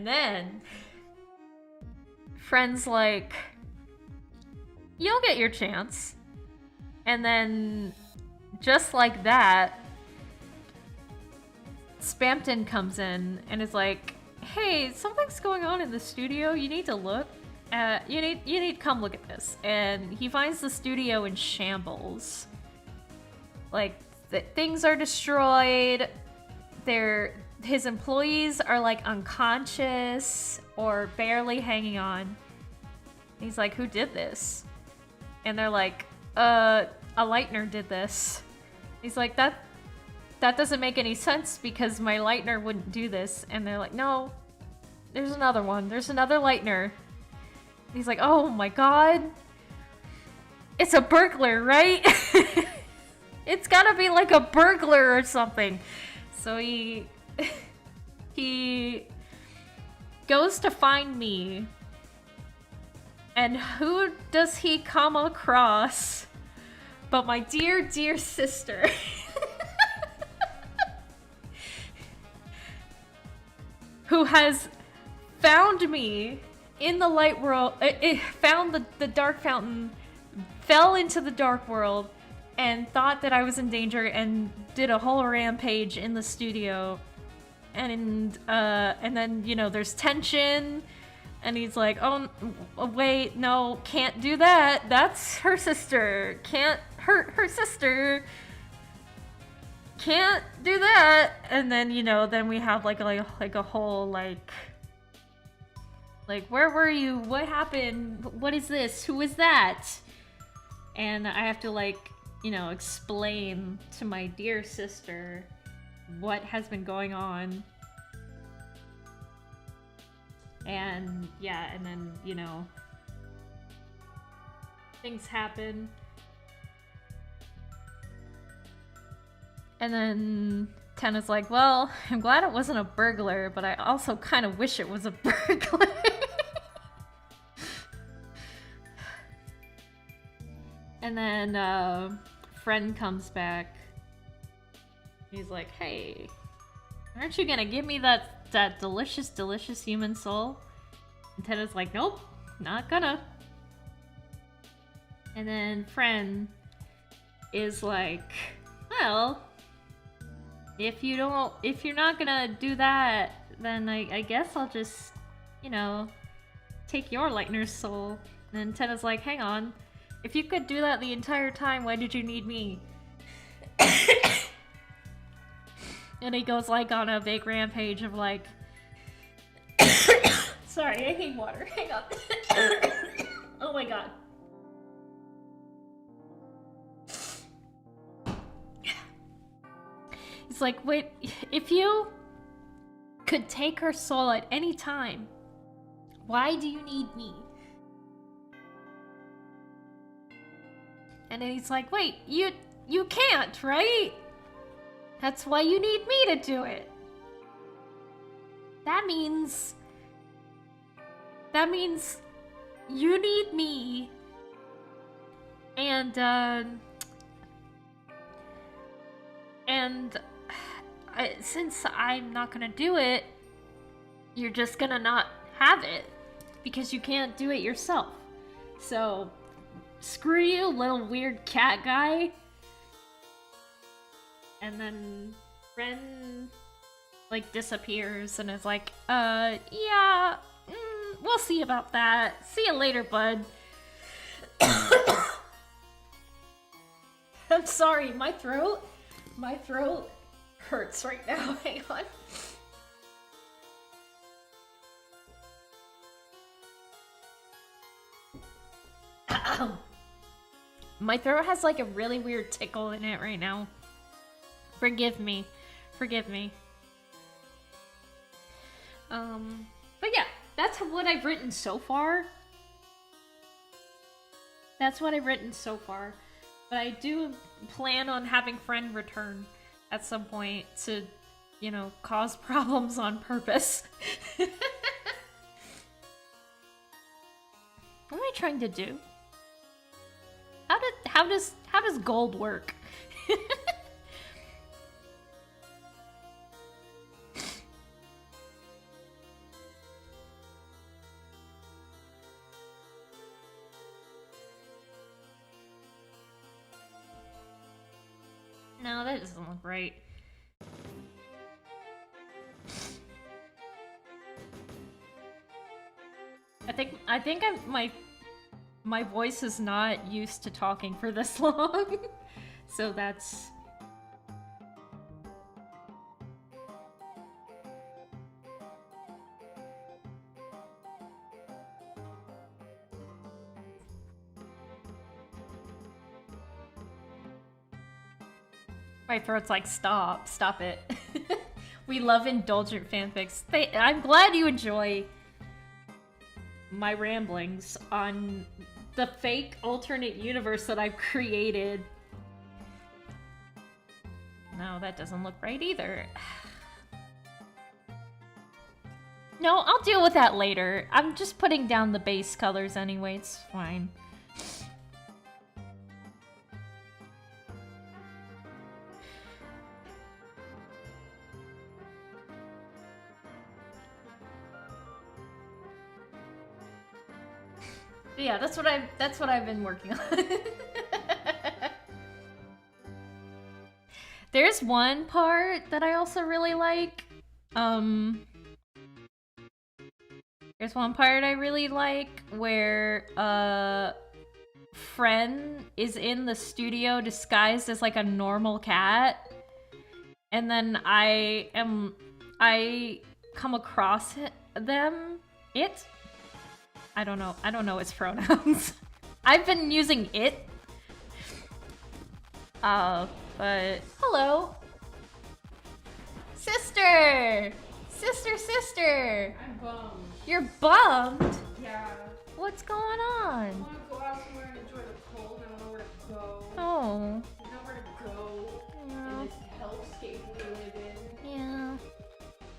then Friend's like, you'll get your chance. And then just like that, Spampton comes in and is like, hey, something's going on in the studio. You need to look. You need to come look at this. And he finds the studio in shambles. Like, things are destroyed. His employees are like unconscious or barely hanging on. And he's like, who did this? And they're like, a Lightner did this. He's like, that doesn't make any sense because my Lightner wouldn't do this. And they're like, no, there's another one. There's another Lightner. He's like, oh my god. It's a burglar, right? It's gotta be like a burglar or something. So he goes to find me. And who does he come across but my dear, dear sister? Who has found me in the light world, found the dark fountain, fell into the dark world, and thought that I was in danger and did a whole rampage in the studio. And then, you know, there's tension, and he's like, oh, wait, no, can't do that. That's her sister. Can't hurt her sister. Can't do that. And then, you know, then we have like a whole like, where were you? What happened? What is this? Who is that? And I have to, like, you know, explain to my dear sister what has been going on. And yeah, and then, you know, things happen. And then Tenna's like, well, I'm glad it wasn't a burglar, but I also kind of wish it was a burglar. And then friend comes back. He's like, hey, aren't you gonna give me that delicious, delicious human soul? And Tenna's like, nope, not gonna. And then friend is like, well, if you're not gonna do that, then I guess I'll just, you know, take your Lightner's soul. And then Tenna's like, hang on, if you could do that the entire time, why did you need me? And he goes like on a big rampage of like, sorry, I need water, hang on. Oh my god. It's like, wait, if you could take her soul at any time, why do you need me? And then he's like, wait, you can't, right? That's why you need me to do it. That means you need me. And since I'm not gonna do it, you're just gonna not have it because you can't do it yourself. So screw you, little weird cat guy. And then Ren like disappears and is like, yeah, we'll see about that. See you later, bud. I'm sorry, my throat hurts right now. Hang on. My throat has like a really weird tickle in it right now. Forgive me. Forgive me. But yeah, that's what I've written so far. That's what I've written so far. But I do plan on having friend return at some point to, you know, cause problems on purpose. What am I trying to do? How does gold work? No, that doesn't look right. I think my voice is not used to talking for this long. So that's... My throat's like, stop it. We love indulgent fanfics. I'm glad you enjoy my ramblings on the fake alternate universe that I've created. No, that doesn't look right either. No, I'll deal with that later. I'm just putting down the base colors anyway, it's fine. Yeah, that's what I've been working on. There's one part that I also really like. There's one part I really like where Fren is in the studio disguised as like a normal cat, and then I come across it. I don't know its pronouns. I've been using it. But hello, sister. I'm bummed. You're bummed? Yeah. What's going I on? want to go out somewhere and enjoy the cold. I don't know where to go. Oh. There's nowhere to go Yeah. in this hellscape we live in. Yeah.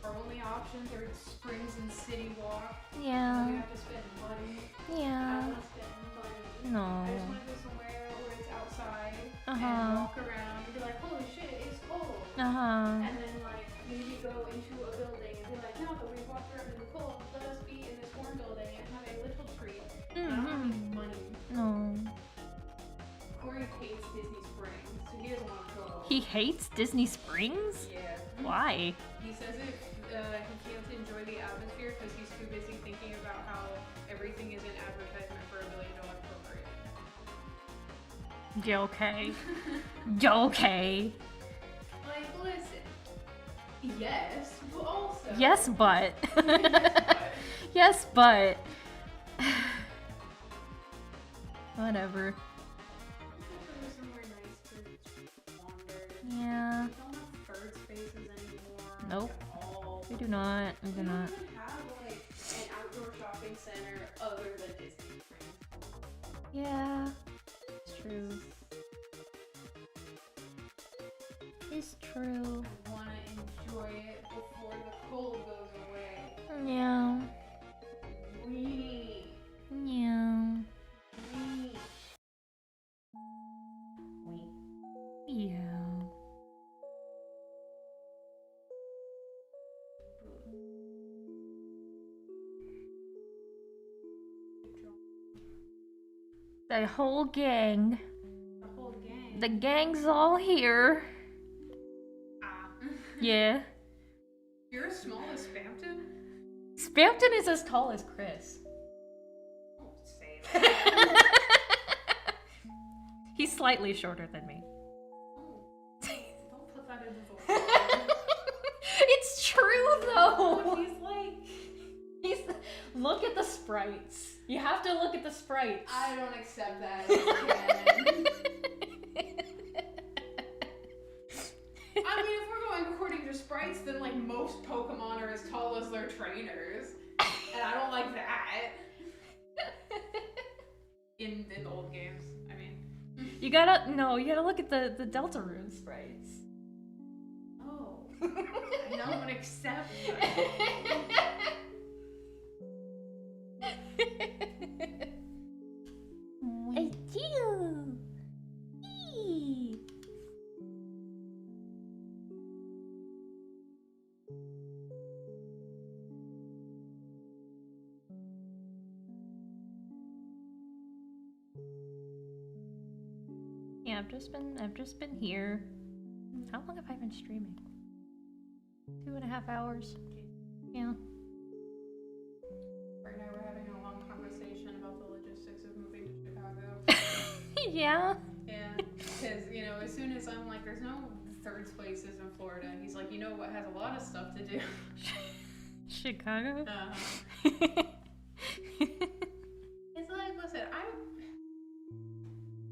Our only options are Springs and City Walk. Yeah. We have to spend money. I Yeah. don't want to spend money. No. I just want to go somewhere where it's outside Uh-huh. and walk around and be like, holy shit, it's cold. Uh-huh. And then like maybe go into a building and be like, no, but we walked around in the cold. Let us be in this warm building and have a little treat. I don't have any money. No. Corey hates Disney Springs, so he doesn't want to go. He hates Disney Springs? Yeah. Why? He says he can't enjoy the atmosphere because he's too busy thinking about how everything is an advertisement for $1 billion corporation. You okay? You okay? Like, listen. Yes, but also. Yes, but. Yes, but. Yes, but. Whatever. Somewhere nice to wander. Yeah. We don't have third spaces anymore. Nope. At all. We do not. We do We don't not. even have like an outdoor shopping center other than Disney Springs. Yeah. It's true. It's true. I want to enjoy it before the cold goes away. Yeah. We. Yeah. We. Yeah. The whole gang. The whole gang. The gang's all here. Ah. Yeah. You're as small as Spampton? Spampton is as tall as Chris. Don't say that. He's slightly shorter than me. Oh. Don't put that into the world. It's true though. Oh, he's Look at the sprites. You have to look at the sprites. I don't accept that as canon. I mean, if we're going according to sprites, then like most Pokemon are as tall as their trainers, and I don't like that. In the old games, I mean. You gotta look at the Deltarune sprites. Oh, I don't accept that. I do. Eee. Yeah, I've just been here. How long have I been streaming? 2.5 hours. Yeah. Right now we're having a long conversation about the logistics of moving to Chicago. Yeah. Yeah, because, you know, as soon as I'm like, there's no third places in Florida, he's like, you know what has a lot of stuff to do? Chicago? It's like, listen,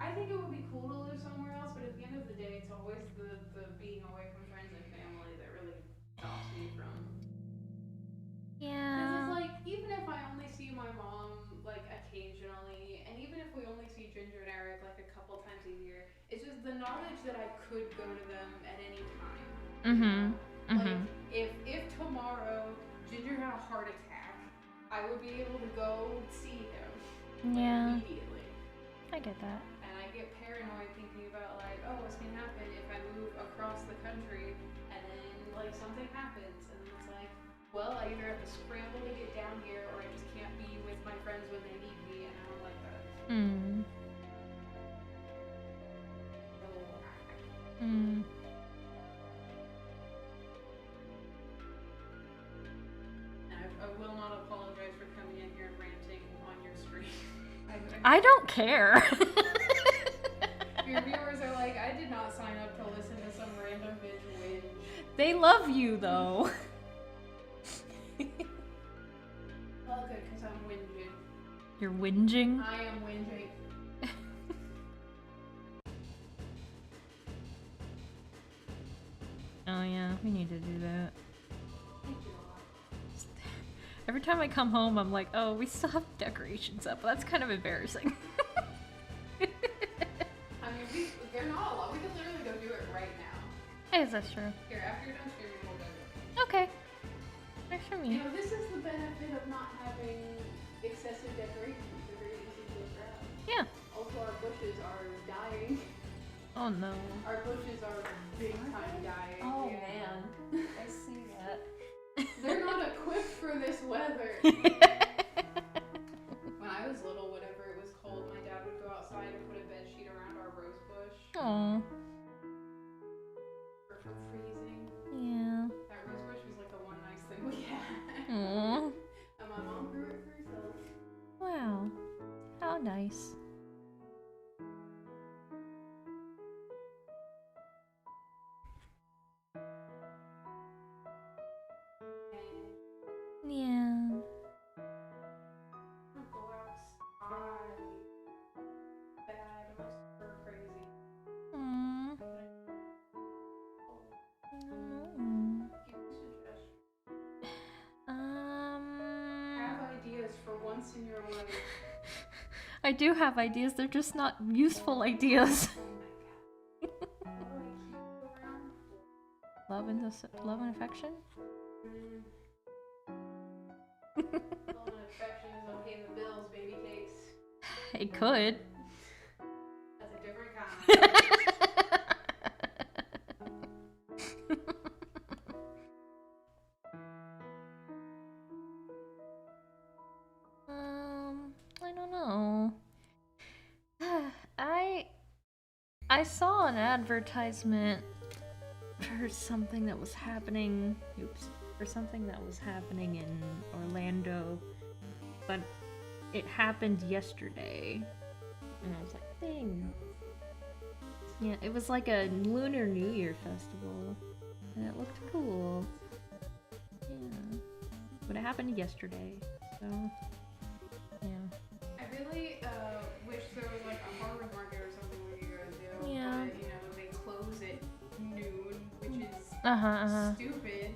I think it would be cool to live somewhere else, but at the end of the day, it's always the being away from friends and family that really stops me from. Yeah. Because it's like, even if I only see my mom, like, occasionally, and even if we only see Ginger and Eric, like, a couple times a year, it's just the knowledge that I could go to them at any time. Mm-hmm. Like, if tomorrow Ginger Ginger had a heart attack, I would be able to go see him immediately. I get that. And I get paranoid thinking about like, oh, what's gonna happen if I move across the country and then like something happens, and then it's like, well, I either have to scramble to get down here or I just can't be with my friends when they need me, and I don't like that. I will not apologize for coming in here and ranting on your stream. I don't care. Your viewers are like, I did not sign up to listen to some random bitch whinge. They love you though. Well, good, because I'm whinging. You're whinging? I am whinging. Oh yeah, we need to do that. Every time I come home, I'm like, oh, we still have decorations up. That's kind of embarrassing. I mean, they're not a lot. We could literally go do it right now. I guess that's true. Here, after you're done streaming, we'll go do it. Okay. Nice for me. You know, this is the benefit of not having excessive decorations. They're very easy to look around. Yeah. Also, our bushes are dying. Oh no. Our bushes are big time dying. Oh yeah. man. I see that. They're not equipped for this weather. When I was little, whenever it was cold, my dad would go outside and put a bed sheet around our rose bush. Aww. For freezing. Yeah. That rose bush was like the one nice thing we had. Aww. And my mom grew it for herself. Wow. How nice. Yeah. Go outside. Bad. I'm like super crazy. Aww. Give me suggestions. Have ideas for once in your life. I do have ideas, they're just not useful ideas. Oh my god. What do I keep around? Love and affection? Love and affection is okay in the bills, baby cakes. It could. That's a different kind. I don't know. I saw an advertisement for something that was happening. For something that was happening in Orlando, but it happened yesterday, and I was like, dang. Yeah, it was like a Lunar New Year festival, and it looked cool. Yeah, but it happened yesterday, so yeah. I really wish there was like a farmer's market or something where you guys do. Yeah. But, you know, they close at noon, which is stupid.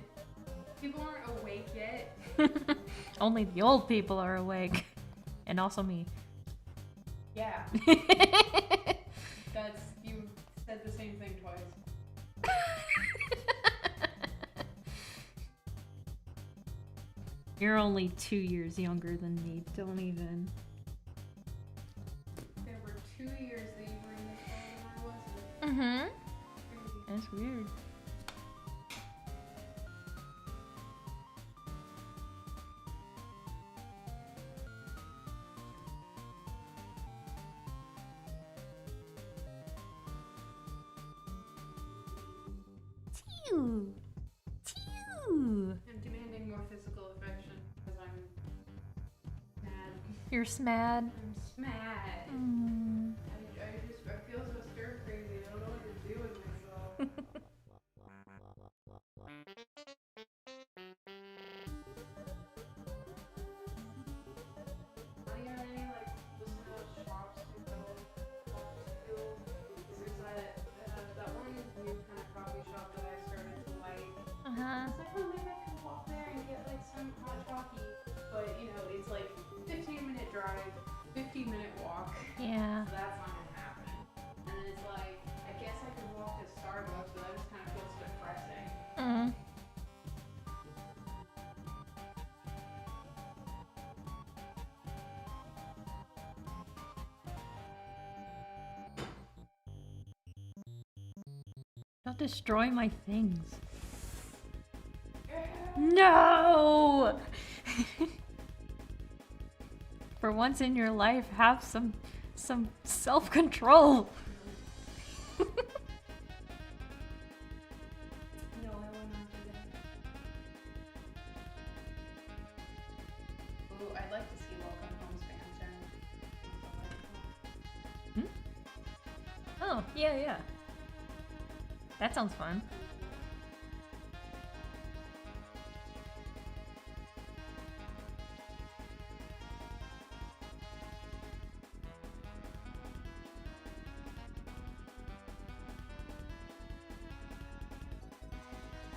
People aren't awake yet. Only the old people are awake, and also me. Yeah. You said the same thing twice. You're only 2 years younger than me. Don't even. There were 2 years that you were in this world and I wasn't. Crazy. That's weird. I'm demanding more physical affection because I'm mad. You're smad. I'm smad. I feel so stir crazy. I don't know what to do with myself. Do you have any like listen to shops to go to? There's that one new kind of coffee shop that I started to like. It's like, oh, maybe I can walk there and get like some hot coffee. But you know, it's like 15-minute drive, 15-minute walk. Yeah. So that's not gonna happen. And then it's like, I guess I could walk to Starbucks, but that just kind of feels depressing. Don't destroy my things. No! For once in your life, have some self-control. No, I will not do that. Ooh, I'd like to see Welcome Home spam turn. Oh, yeah. That sounds fun.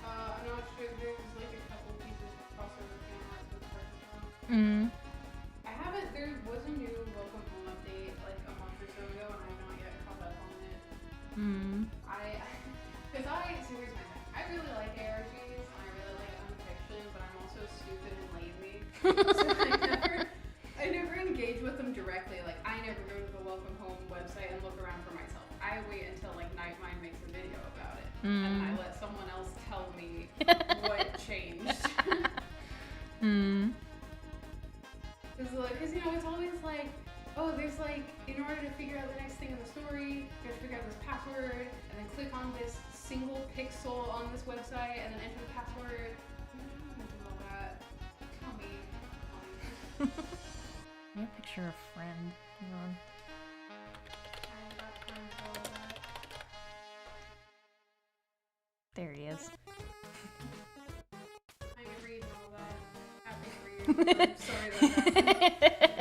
I'm not sure. There's like a couple pieces of crossover fan arts with Pokemon. I haven't. There was a new Welcome Home update like a month or so ago, and I've not yet caught up on it. So here's my thing. I really like ARGs, and I really like unfiction, but I'm also stupid and lazy. So I never engage with them directly. Like, I never go to the Welcome Home website and look around for myself. I wait until like Nightmind makes a video about it, and then I let someone else tell me what changed. Because you know, it's always like, oh, there's like, in order to figure out the next thing in the story, you have to figure out this password, and then click on this single pixel on this website, and then enter the password. I don't want to do all that. Tell me. Let me picture a friend. Hang on. I ain't got time for all that. There he is. I ain't reading all that. Happy for you. I'm sorry about that.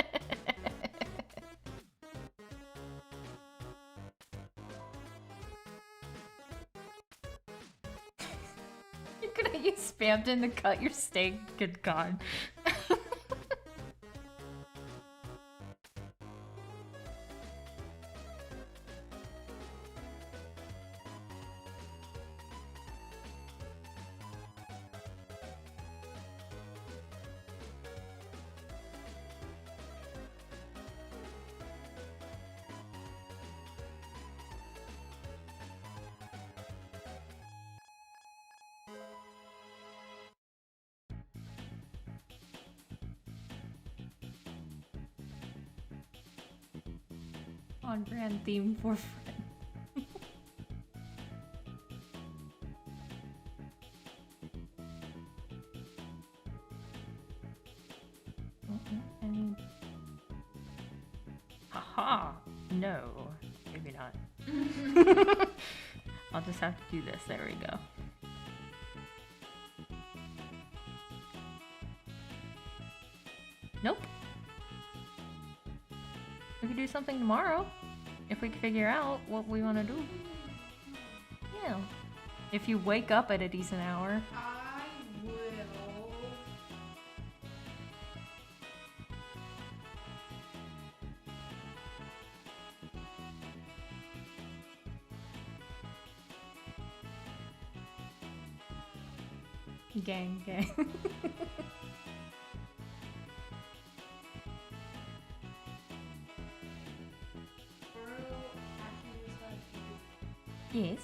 You're gonna use Spamton to cut your steak. Good God. On brand theme for friend. Any... Haha! No, maybe not. I'll just have to do this. There we go. Nope. We could do something tomorrow if we can figure out what we want to do. Yeah. If you wake up at a decent hour. I will. Gang. Yes.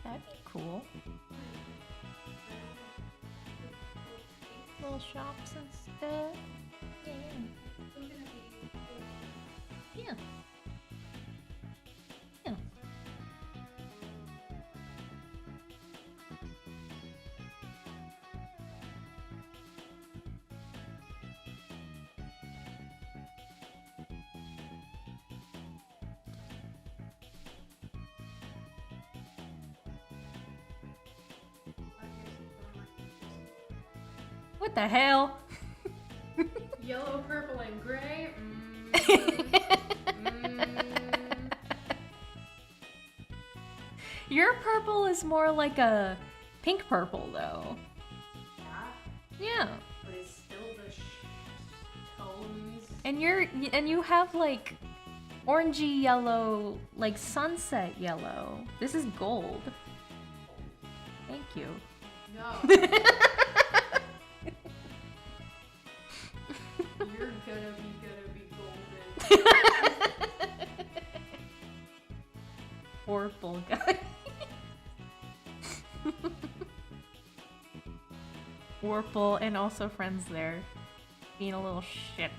That'd be cool. Little shops and stuff. Yeah. What the hell? Yellow, purple, and gray. Your purple is more like a pink purple, though. Yeah. But it's still the tones. And you have like orangey yellow, like sunset yellow. This is gold. Thank you. No. You're gonna be golden. Warple guy. Warple and also friends there. Being a little shit.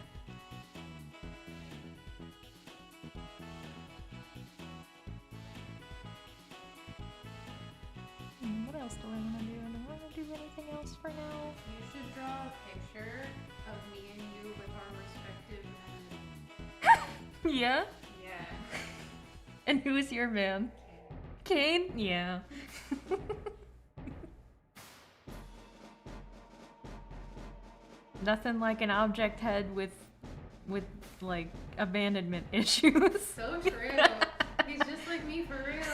What else do I want to do? Do I want to do anything else for now? You should draw a picture of me and you with our respective men. Yeah? Yeah. And who is your man? Kane? Yeah. Nothing like an object head with like abandonment issues. So true. He's just like me for real.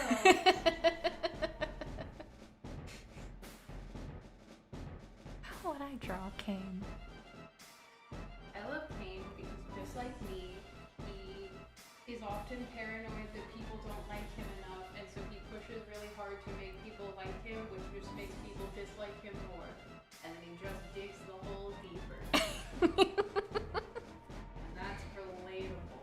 How would I draw Kane? I love Kane because just like me, he is often paranoid that people don't like him enough, and so he pushes really hard to make people like him, which just makes people dislike him more. And then he just digs the hole deeper. And that's relatable.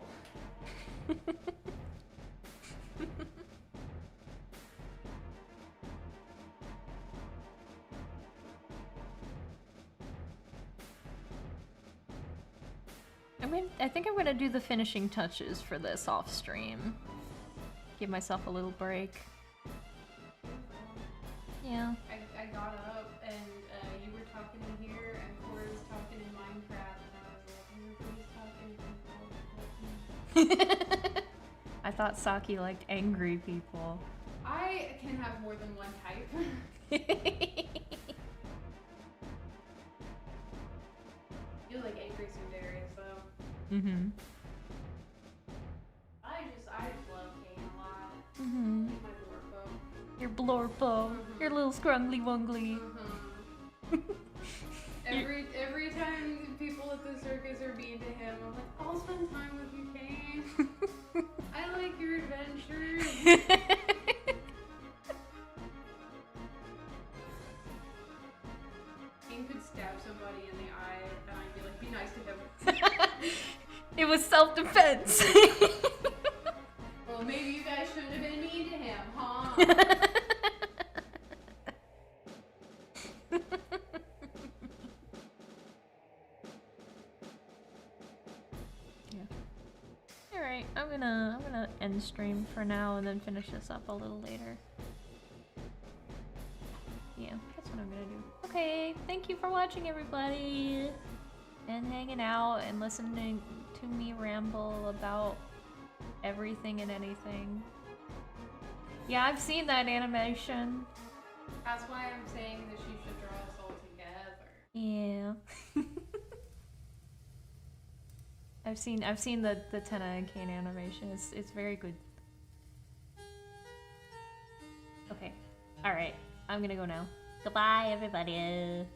I think I'm gonna do the finishing touches for this off stream. Give myself a little break. Yeah. I got up and you were talking in here and Cora was talking in Minecraft and I was like, everybody's talking. I thought Saki liked angry people. I can have more than one type. You like angry Sundarius though. Mm-hmm. I love Kane a lot. Mm-hmm. He's my Blorpo. Your Blorpo. Mm-hmm. Your little scrumbly wungly. Mm-hmm. Every time people at the circus are mean to him, I'm like, I'll spend time with you, Kane. I like your adventures. Kane could stab somebody in the eye and I'd be like, be nice to him. It was self-defense. Well, maybe you guys shouldn't have been mean to him, huh? Yeah. Alright, I'm gonna end stream for now and then finish this up a little later. Yeah, that's what I'm gonna do. Okay, thank you for watching, everybody! And hanging out and listening to me ramble about everything and anything. Yeah, I've seen that animation. That's why I'm saying that you should draw us all together. Yeah. I've seen the Tenna and Kane animation. It's very good. Okay. Alright. I'm gonna go now. Goodbye, everybody.